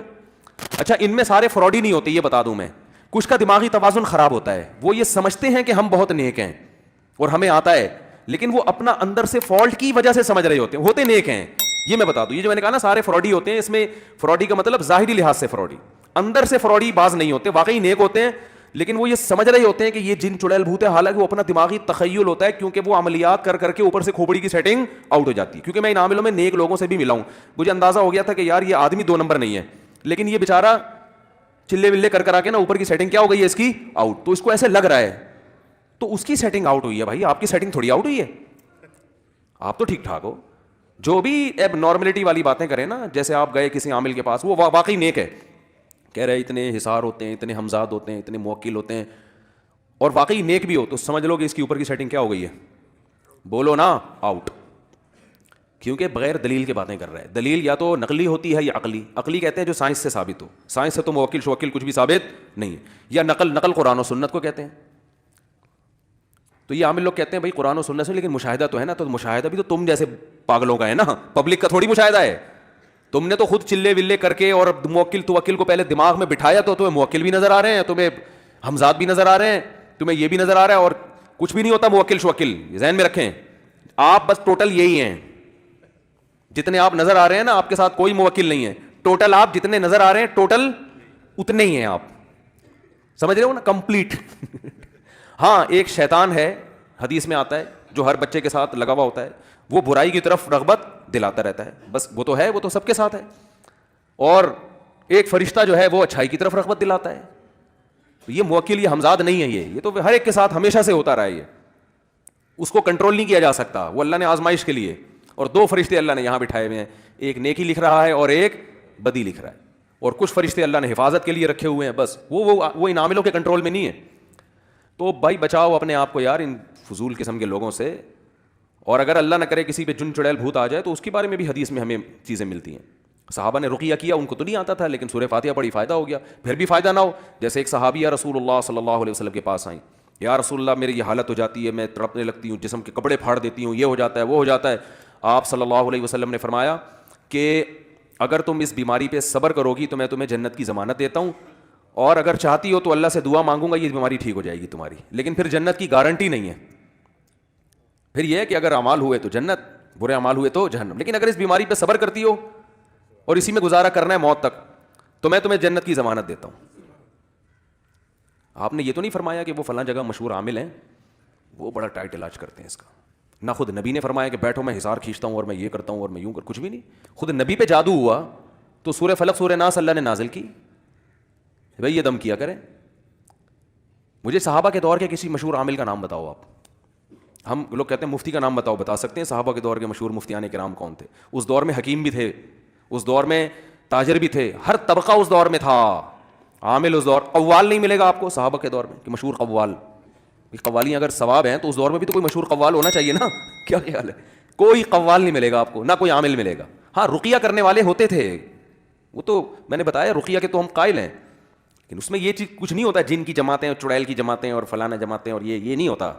اچھا ان میں سارے فراڈی نہیں ہوتے, یہ بتا دوں میں. کچھ کا دماغی توازن خراب ہوتا ہے, وہ یہ سمجھتے ہیں کہ ہم بہت نیک ہیں اور ہمیں آتا ہے, لیکن وہ اپنا اندر سے فالٹ کی وجہ سے سمجھ رہے ہوتے نیک ہیں. یہ میں بتا دوں, یہ جو میں نے کہا نا سارے فراڈی ہوتے ہیں, اس میں فراڈی کا مطلب ظاہری لحاظ سے فراڈی, اندر سے فراڈی باز نہیں ہوتے, واقعی نیک ہوتے ہیں, لیکن وہ یہ سمجھ رہے ہوتے ہیں کہ یہ جن چڑیل بھوت ہے, حالانکہ وہ اپنا دماغی تخیل ہوتا ہے, کیونکہ وہ عملیات کر کے اوپر سے کھوپڑی کی سیٹنگ آؤٹ ہو جاتی ہے. کیونکہ میں ان عاملوں میں نیک لوگوں سے بھی ملا ہوں, مجھے اندازہ ہو گیا تھا کہ یار یہ آدمی 2 نمبر نہیں ہے, لیکن یہ بیچارہ چلے ولے کر آ کے نا اوپر کی سیٹنگ کیا ہو گئی ہے اس کی آؤٹ, تو اس کو ایسے لگ رہا ہے تو اس کی سیٹنگ آؤٹ ہوئی ہے. بھائی آپ کی سیٹنگ تھوڑی آؤٹ ہوئی ہے, آپ تو ٹھیک ٹھاک ہو. جو بھی اب نارملٹی والی باتیں کریں نا, جیسے آپ گئے کسی عامل کے پاس, وہ واقعی نیک ہے, کہہ رہے اتنے حصار ہوتے ہیں, اتنے حمزاد ہوتے ہیں, اتنے موکل ہوتے ہیں, اور واقعی نیک بھی ہو, تو سمجھ لو کہ اس کی اوپر کی سیٹنگ کیا ہو گئی ہے, بولو نا آؤٹ. کیونکہ بغیر دلیل کے باتیں کر رہا ہے. دلیل یا تو نقلی ہوتی ہے یا عقلی. عقلی کہتے ہیں جو سائنس سے ثابت ہو, سائنس سے تو موکل شوکل کچھ بھی ثابت نہیں ہے. یا نقل قرآن و سنت کو کہتے ہیں. تو یہ عامل لوگ کہتے ہیں بھائی قرآن و سنت سے, لیکن مشاہدہ تو ہے نا, تو مشاہدہ بھی تو تم جیسے پاگلوں کا ہے نا, پبلک کا تھوڑی مشاہدہ ہے. تم نے تو خود چلے ولے کر کے اور موکل توکل کو پہلے دماغ میں بٹھایا, تو تمہیں موکل بھی نظر آ رہے ہیں, تمہیں حمزات بھی نظر آ رہے ہیں, تمہیں یہ بھی نظر آ رہا ہے, اور کچھ بھی نہیں ہوتا موکل شوکل. ذہن میں رکھیں آپ, بس ٹوٹل یہی ہیں. جتنے آپ نظر آ رہے ہیں نا, آپ کے ساتھ کوئی موکل نہیں ہے. ٹوٹل آپ جتنے نظر آ رہے ہیں ٹوٹل اتنے ہی ہیں آپ, سمجھ رہے ہو نا, کمپلیٹ. ہاں ایک شیطان ہے, حدیث میں آتا ہے, جو ہر بچے کے ساتھ لگا ہوا ہوتا ہے, وہ برائی کی طرف رغبت دلاتا رہتا ہے, بس وہ تو ہے, وہ تو سب کے ساتھ ہے. اور ایک فرشتہ جو ہے وہ اچھائی کی طرف رغبت دلاتا ہے. یہ موکل, یہ حمزاد نہیں ہے, یہ تو ہر ایک کے ساتھ ہمیشہ سے ہوتا رہا ہے. یہ اس کو کنٹرول نہیں کیا جا سکتا, وہ اللہ نے آزمائش کے لیے, اور 2 فرشتے اللہ نے یہاں بٹھائے ہوئے ہیں, ایک نیکی لکھ رہا ہے اور ایک بدی لکھ رہا ہے, اور کچھ فرشتے اللہ نے حفاظت کے لیے رکھے ہوئے ہیں, بس وہ ان عاملوں کے کنٹرول میں نہیں ہے. تو بھائی بچاؤ اپنے آپ کو یار ان فضول قسم کے لوگوں سے. اور اگر اللہ نہ کرے کسی پہ جن چڑیل بھوت آ جائے, تو اس کے بارے میں بھی حدیث میں ہمیں چیزیں ملتی ہیں. صحابہ نے رقیہ کیا, ان کو تو نہیں آتا تھا, لیکن سورہ فاتحہ پڑھی, فائدہ ہو گیا. پھر بھی فائدہ نہ ہو, جیسے ایک صحابیہ رسول اللہ صلی اللہ علیہ وسلم کے پاس آئیں, یا رسول اللہ میری یہ حالت ہو جاتی ہے, میں تڑپنے لگتی ہوں, جسم کے کپڑے پھاڑ دیتی ہوں, یہ ہو جاتا ہے, وہ ہو جاتا ہے. آپ صلی اللہ علیہ وسلم نے فرمایا کہ اگر تم اس بیماری پہ صبر کرو گی تو میں تمہیں جنت کی ضمانت دیتا ہوں, اور اگر چاہتی ہو تو اللہ سے دعا مانگوں گا, یہ بیماری ٹھیک ہو جائے گی تمہاری, لیکن پھر جنت کی گارنٹی نہیں ہے. پھر یہ ہے کہ اگر اعمال ہوئے تو جنت, برے اعمال ہوئے تو جہنم, لیکن اگر اس بیماری پہ صبر کرتی ہو اور اسی میں گزارا کرنا ہے موت تک, تو میں تمہیں جنت کی ضمانت دیتا ہوں. آپ نے یہ تو نہیں فرمایا کہ وہ فلاں جگہ مشہور عامل ہیں, وہ بڑا ٹائٹ علاج کرتے ہیں اس کا. نہ خود نبی نے فرمایا کہ بیٹھو میں حصار کھینچتا ہوں اور میں یہ کرتا ہوں اور میں یوں کچھ بھی نہیں. خود نبی پہ جادو ہوا تو سورہ فلق سورہ ناس اللہ نے نازل کی, بھائی یہ دم کیا کریں. مجھے صحابہ کے دور کے کسی مشہور عامل کا نام بتاؤ آپ. ہم لوگ کہتے ہیں مفتی کا نام بتاؤ, بتا سکتے ہیں صحابہ کے دور کے مشہور مفتیان کرام کون تھے. اس دور میں حکیم بھی تھے, اس دور میں تاجر بھی تھے, ہر طبقہ اس دور میں تھا. عامل اس دور, قوال نہیں ملے گا آپ کو صحابہ کے دور میں کہ مشہور قوال. قوالیاں اگر ثواب ہیں تو اس دور میں بھی تو کوئی مشہور قوال ہونا چاہیے نا, کیا خیال ہے؟ کوئی قوال نہیں ملے گا آپ کو, نہ کوئی عامل ملے گا. ہاں رقیہ کرنے والے ہوتے تھے, وہ تو میں نے بتایا رقیہ کے تو ہم قائل ہیں, لیکن اس میں یہ چیز کچھ نہیں ہوتا, جن کی جماعتیں اور چڑیل کی جماعتیں اور فلانا جماعتیں اور یہ نہیں ہوتا.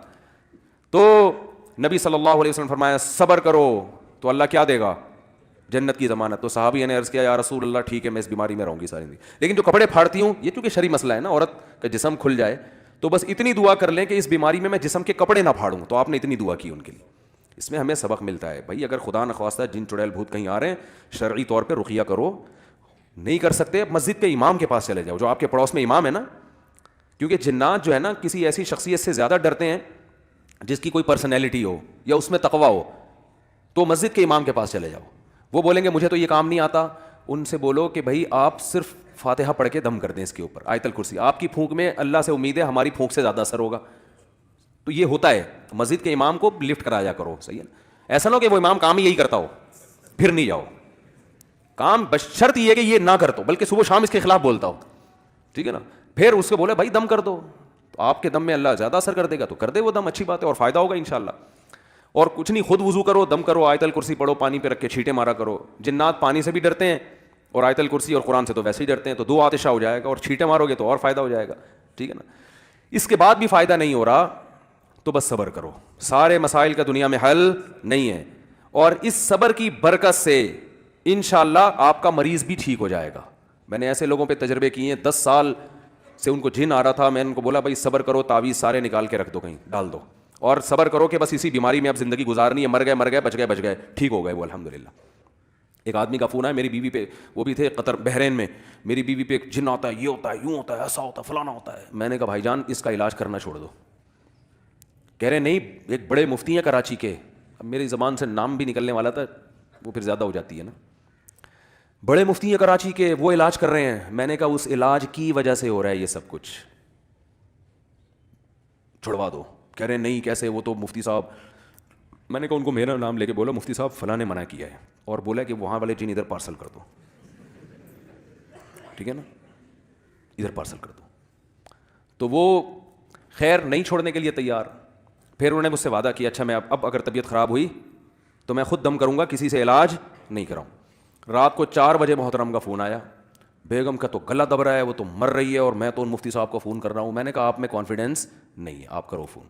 تو نبی صلی اللہ علیہ وسلم فرمایا صبر کرو تو اللہ کیا دے گا, جنت کی ضمانت. تو صحابی نے عرض کیا یا رسول اللہ ٹھیک ہے میں اس بیماری میں رہوں گی ساری زندگی, لیکن جو کپڑے پھاڑتی ہوں, یہ چونکہ شرعی مسئلہ ہے نا, عورت کا جسم کھل جائے, تو بس اتنی دعا کر لیں کہ اس بیماری میں جسم کے کپڑے نہ پھاڑوں. تو آپ نے اتنی دعا کی ان کے لیے. اس میں ہمیں سبق ملتا ہے بھائی, اگر خدا نخواستہ جن چڑیل بھوت کہیں آ رہے ہیں, شرعی طور پہ رقیہ کرو. نہیں کر سکتے مسجد کے امام کے پاس چلے جاؤ, جو آپ کے پڑوس میں امام ہے نا, کیونکہ جنات جو ہے نا کسی ایسی شخصیت سے زیادہ ڈرتے ہیں جس کی کوئی پرسنالٹی ہو یا اس میں تقویٰ ہو. تو مسجد کے امام کے پاس چلے جاؤ, وہ بولیں گے مجھے تو یہ کام نہیں آتا. ان سے بولو کہ بھائی آپ صرف فاتحہ پڑھ کے دم کر دیں اس کے اوپر, آیت الکرسی. آپ کی پھونک میں اللہ سے امید ہے ہماری پھونک سے زیادہ اثر ہوگا. تو یہ ہوتا ہے, مسجد کے امام کو لفٹ کرایا کرو, صحیح ہے. ایسا نہ ہو کہ وہ امام کام ہی یہی کرتا ہو, پھر نہیں جاؤ. کام بس شرط یہ ہے کہ یہ نہ کر دو، بلکہ صبح شام اس کے خلاف بولتا ہو، ٹھیک ہے نا. پھر اس کو بولے بھائی دم کر دو، تو آپ کے دم میں اللہ زیادہ اثر کر دے گا تو کر دے وہ دم، اچھی بات ہے اور فائدہ ہوگا انشاءاللہ. اور کچھ نہیں، خود وضو کرو، دم کرو، آیت الکرسی پڑھو، پانی پہ رکھ کے چھینٹے مارا کرو. جنات پانی سے بھی ڈرتے ہیں اور آیت الکرسی اور قرآن سے تو ویسے ہی ڈرتے ہیں، تو 2 آتشہ ہو جائے گا، اور چھینٹے مارو گے تو اور فائدہ ہو جائے گا، ٹھیک ہے نا. اس کے بعد بھی فائدہ نہیں ہو رہا تو بس صبر کرو، سارے مسائل کا دنیا میں حل نہیں ہے. اور اس صبر کی برکت سے انشاءاللہ آپ کا مریض بھی ٹھیک ہو جائے گا. میں نے ایسے لوگوں پہ تجربے کیے ہیں، 10 سال سے ان کو جن آ رہا تھا، میں ان کو بولا بھائی صبر کرو، تعویذ سارے نکال کے رکھ دو، کہیں ڈال دو، اور صبر کرو کہ بس اسی بیماری میں اب زندگی گزارنی ہے، مر گئے بچ گئے، ٹھیک ہو گئے وہ الحمدللہ. ایک آدمی کا فون آیا میری بیوی پہ، وہ بھی تھے قطر بحرین میں، میری بیوی پہ جن آتا ہے، یہ ہوتا ہے، یوں ہوتا ہے، ایسا ہوتا ہے، فلانا ہوتا ہے. میں نے کہا بھائی جان اس کا علاج کرنا چھوڑ دو. کہہ رہے نہیں، ایک بڑے مفتی ہیں کراچی کے، اب میری زبان سے نام بھی نکلنے والا تھا، وہ پھر زیادہ ہو جاتی ہے نا. بڑے مفتی ہیں کراچی کے، وہ علاج کر رہے ہیں. میں نے کہا اس علاج کی وجہ سے ہو رہا ہے یہ سب کچھ، چھڑوا دو. کہہ رہے نہیں کیسے، وہ تو مفتی صاحب. میں نے کہا ان کو میرا نام لے کے بولا مفتی صاحب فلاں نے منع کیا ہے، اور بولا کہ وہاں والے جن ادھر پارسل کر دو، ٹھیک ہے نا، ادھر پارسل کر دو. تو وہ خیر نہیں چھوڑنے کے لیے تیار. پھر انہوں نے مجھ سے وعدہ کیا اچھا میں اب اگر طبیعت خراب ہوئی تو میں خود دم کروں گا، کسی سے علاج نہیں کراؤں. رات کو 4 بجے محترم کا فون آیا، بیگم کا تو گلا دب رہا ہے، وہ تو مر رہی ہے، اور میں تو ان مفتی صاحب کو فون کر رہا ہوں. میں نے کہا آپ میں کانفیڈینس نہیں ہے، آپ کرو فون.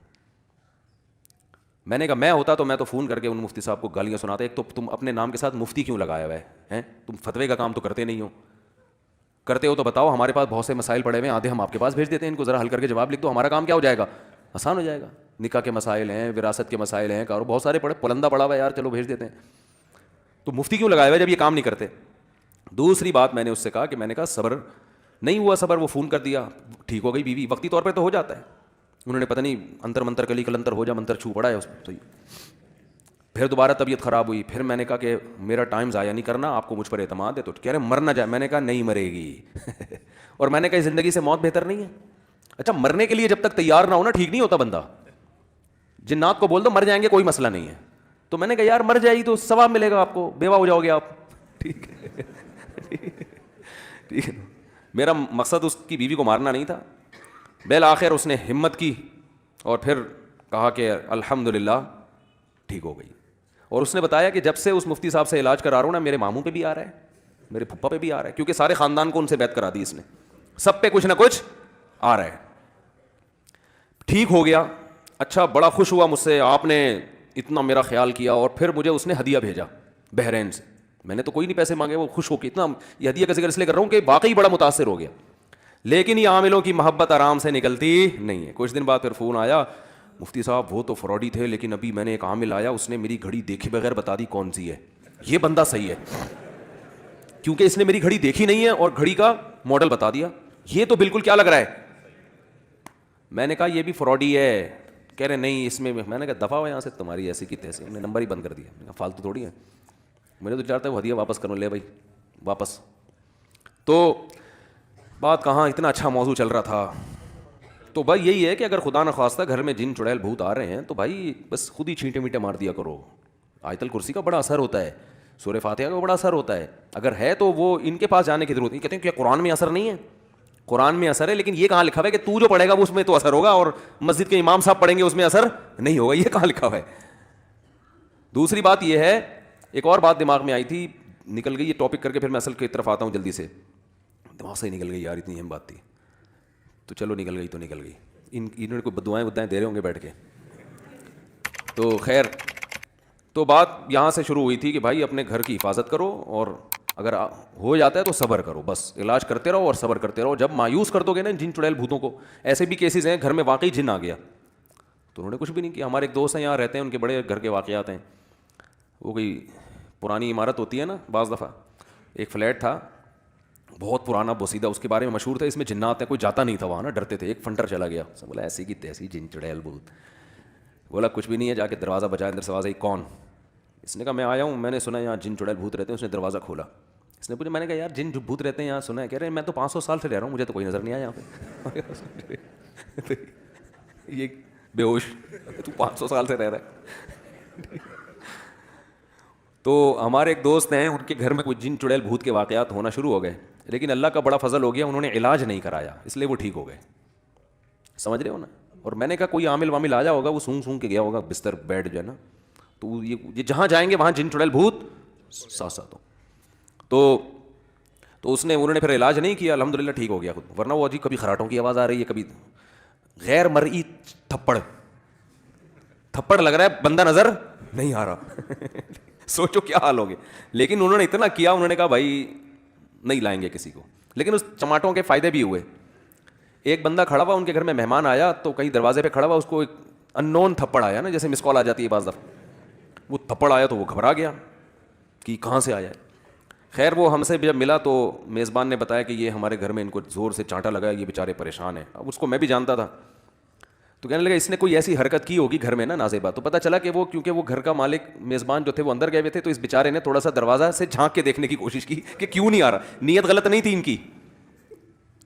میں نے کہا میں ہوتا تو میں تو فون کر کے ان مفتی صاحب کو گالیاں سناتا. ایک تو تم اپنے نام کے ساتھ مفتی کیوں لگایا ہوا ہے؟ تم فتوے کا کام تو کرتے نہیں ہو، کرتے ہو تو بتاؤ. ہمارے پاس بہت سے مسائل پڑے ہوئے ہیں، آدھے ہم آپ کے پاس بھیج دیتے ہیں، ان کو ذرا حل کر کے جواب لکھ دو، ہمارا کام کیا ہو جائے گا، آسان ہو جائے گا. نکاح کے مسائل ہیں، وراثت کے مسائل ہیں، کارو بہت سارے پڑے، پلندہ پڑا ہوا ہے یار، چلو بھیج دیتے ہیں. تو مفتی کیوں لگایا ہوا ہے جب یہ کام نہیں کرتے؟ دوسری بات میں نے اس سے کہا کہ میں نے کہا صبر نہیں ہوا، صبر وہ فون کر دیا، ٹھیک ہو گئی بیوی، وقتی طور پہ تو ہو جاتا ہے. انہوں نے پتہ نہیں انتر منتر کلی کلنتر ہو جا منتر چھو پڑا ہے اس تو. پھر دوبارہ طبیعت خراب ہوئی. پھر میں نے کہا کہ میرا ٹائم ضائع نہیں کرنا، آپ کو مجھ پر اعتماد ہے. تو کہہ رہے مر نہ جائے. میں نے کہا نہیں مرے گی. اور میں نے کہا زندگی سے موت بہتر نہیں ہے. اچھا مرنے کے لیے جب تک تیار نہ ہو نا ٹھیک نہیں ہوتا بندہ. جنات کو بول دو مر جائیں گے کوئی مسئلہ نہیں ہے. تو میں نے کہا یار مر جائے گی تو ثواب ملے گا آپ کو، بیوہ ہو جاؤ گے آپ. ٹھیک ہے ٹھیک ہے. میرا مقصد اس کی بیوی کو مارنا نہیں تھا. بالآخر اس نے ہمت کی اور پھر کہا کہ الحمدللہ ٹھیک ہو گئی. اور اس نے بتایا کہ جب سے اس مفتی صاحب سے علاج کرا رہا ہوں نا، میرے ماموں پہ بھی آ رہا ہے، میرے پھپھا پہ بھی آ رہا ہے، کیونکہ سارے خاندان کو ان سے بیعت کرا دی اس نے، سب پہ کچھ نہ کچھ آ رہا ہے. ٹھیک ہو گیا. اچھا بڑا خوش ہوا مجھ سے، آپ نے اتنا میرا خیال کیا. اور پھر مجھے اس نے ہدیہ بھیجا بحرین سے. میں نے تو کوئی نہیں پیسے مانگے، وہ خوش ہو کے اتنا، یہ ہدیہ کا ذکر اس لیے کر رہا ہوں کہ واقعی بڑا متاثر ہو گیا. لیکن یہ عاملوں کی محبت آرام سے نکلتی نہیں ہے. کچھ دن بعد پھر فون آیا، مفتی صاحب وہ تو فراڈی تھے، لیکن ابھی میں نے ایک عامل آیا، اس نے میری گھڑی دیکھے بغیر بتا دی کون سی ہے. یہ بندہ صحیح ہے کیونکہ اس نے میری گھڑی دیکھی نہیں ہے اور گھڑی کا ماڈل بتا دیا. یہ تو بالکل کیا لگ رہا ہے. میں نے کہا یہ بھی فراڈی ہے. کہہ رہے نہیں اس میں نے کہا دفعہ ہو یہاں سے، تمہاری ایسی کی تیسی. ہم نے نمبر ہی بند کر دیا. میں نے کہا فالتو تھوڑی ہے، مجھے تو چاہتا ہے وہ ہدیہ واپس کروں. لے بھائی واپس. تو بات کہاں، اتنا اچھا موضوع چل رہا تھا. تو بھائی یہی ہے کہ اگر خدا نخواستہ گھر میں جن چڑیل بھوت آ رہے ہیں تو بھائی بس خود ہی چھینٹے میٹے مار دیا کرو. آیت الکرسی کا بڑا اثر ہوتا ہے، سورہ فاتحہ کا بڑا اثر ہوتا ہے. اگر ہے تو وہ ان کے پاس جانے کی ضرورت نہیں. کہتے ہیں کہ قرآن میں اثر نہیں ہے. قرآن میں اثر ہے، لیکن یہ کہاں لکھا ہوا ہے کہ تو جو پڑھے گا اس میں تو اثر ہوگا اور مسجد کے امام صاحب پڑھیں گے اس میں اثر نہیں ہوگا. یہ کہاں لکھا ہوا ہے. دوسری بات یہ ہے، ایک اور بات دماغ میں آئی تھی، نکل گئی یہ ٹاپک کر کے، پھر میں اصل کی طرف آتا ہوں جلدی سے. دماغ سے ہی نکل گئی یار، اتنی اہم بات تھی. تو چلو نکل گئی تو نکل گئی. انہوں نے کوئی بدوائیں دے رہے ہوں گے بیٹھ کے. تو خیر، تو بات یہاں سے شروع ہوئی تھی کہ بھائی اپنے گھر کی حفاظت کرو، اور اگر ہو جاتا ہے تو صبر کرو. بس علاج کرتے رہو اور صبر کرتے رہو. جب مایوس کر دو گے نا جن چڑیل بھوتوں کو، ایسے بھی کیسز ہیں گھر میں واقعی جن آ گیا تو انہوں نے کچھ بھی نہیں کیا. ہمارے ایک دوست ہیں یہاں رہتے ہیں، ان کے بڑے گھر کے واقعات ہیں. وہ کوئی پرانی عمارت ہوتی ہے نا، بعض دفعہ ایک فلیٹ تھا بہت پرانا بوسیدہ، اس کے بارے میں مشہور تھا اس میں جنات ہیں، کوئی جاتا نہیں تھا وہاں نا، ڈرتے تھے. ایک فنٹر چلا گیا، بولا ایسی کی تیسی جن چڑیل بھوت. بولا کچھ بھی نہیں ہے، جا کے دروازہ بجایا، اندر سے آواز آئی کون؟ اس نے کہا میں آیا ہوں، میں نے سنا یہاں جن چڑیل بھوت رہتے ہیں. اس نے دروازہ کھولا. اس نے پوچھا، میں نے کہا یار جن بھوت رہتے ہیں یہاں سنا ہے. کہہ رہے ہیں میں تو 500 سال سے رہ رہا ہوں، مجھے تو کوئی نظر نہیں آیا یہاں پہ. یہ بے ہوش، تو 500 سال سے رہ رہا ہے. تو ہمارے ایک دوست ہیں, ان کے گھر میں کوئی جن چڑیل بھوت کے واقعات ہونا شروع ہو گئے, لیکن اللہ کا بڑا فضل ہو گیا, انہوں نے علاج نہیں کرایا, اس لیے وہ ٹھیک ہو گئے. سمجھ رہے ہو نا. اور میں نے کہا کوئی عامل وامل آ جا ہوگا, وہ سونگ سونگ کے گیا ہوگا بستر بیڈ جو ہے نا, تو یہ جہاں جائیں گے وہاں جن چڑیل بھوت ساتھ ساتھ ہو. تو اس نے, انہوں نے پھر علاج نہیں کیا, الحمدللہ ٹھیک ہو گیا خود. ورنہ وہ جی کبھی خراٹوں کی آواز آ رہی ہے, کبھی غیر مرئی تھپڑ لگ رہا ہے, بندہ نظر نہیں آ رہا. سوچو کیا حال ہو گیا. لیکن انہوں نے اتنا کیا, انہوں نے کہا بھائی نہیں لائیں گے کسی کو. لیکن اس چماٹوں کے فائدے بھی ہوئے. ایک بندہ کھڑا ہوا, ان کے گھر میں مہمان آیا, تو کہیں دروازے پہ کھڑا ہوا, اس کو ایک ان نون تھپڑ آیا نا, جیسے مس کال آ جاتی ہے بعض دفعہ, وہ تھپڑ آیا تو وہ گھبرا گیا کہ کہاں سے آیا ہے. خیر وہ ہم سے جب ملا تو میزبان نے بتایا کہ یہ ہمارے گھر میں ان کو زور سے چانٹا لگا, یہ بیچارے پریشان ہیں. اب اس کو میں بھی جانتا تھا, تو کہنے لگا اس نے کوئی ایسی حرکت کی ہوگی گھر میں نا نازیبا. تو پتہ چلا کہ وہ کیونکہ وہ گھر کا مالک میزبان جو تھے وہ اندر گئے ہوئے تھے, تو اس بیچارے نے تھوڑا سا دروازہ سے جھانک کے دیکھنے کی کوشش کی کہ کیوں نہیں آ رہا. نیت غلط نہیں تھی ان کی,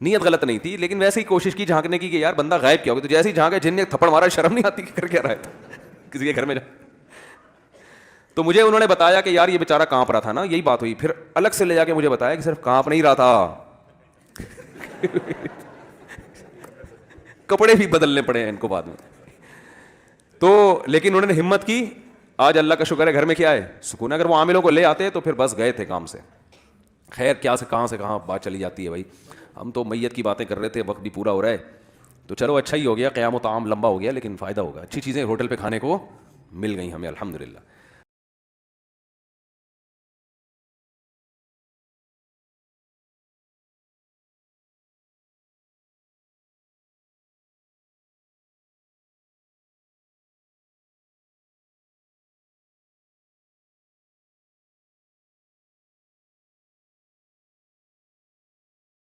نیت غلط نہیں تھی, لیکن ویسے ہی کوشش کی جھانکنے کی کہ یار بندہ غائب کیا ہوگا. تو جیسے ہی جھانکے, جن نے تھپڑ مارا, شرم نہیں آتی کہ کر کیا رہا تھا کسی کے گھر میں جا. تو مجھے انہوں نے بتایا کہ یار یہ بیچارہ کانپ رہا تھا نا, یہی بات ہوئی. پھر الگ سے لے جا کے مجھے بتایا کہ صرف کانپ نہیں رہا تھا, کپڑے بھی بدلنے پڑے ہیں ان کو بعد میں. تو لیکن انہوں نے ہمت کی. آج اللہ کا شکر ہے گھر میں کیا ہے, سکون. اگر وہ عاملوں کو لے آتے تو پھر بس گئے تھے کام سے. خیر کیا سے کہاں بات چلی جاتی ہے بھائی. ہم تو میت کی باتیں کر رہے تھے, وقت بھی پورا ہو رہا ہے, تو چلو اچھا ہی ہو گیا, قیام و طعام لمبا ہو گیا, لیکن فائدہ ہوگا. اچھی چیزیں ہوٹل پہ کھانے کو مل گئی ہمیں الحمدللہ.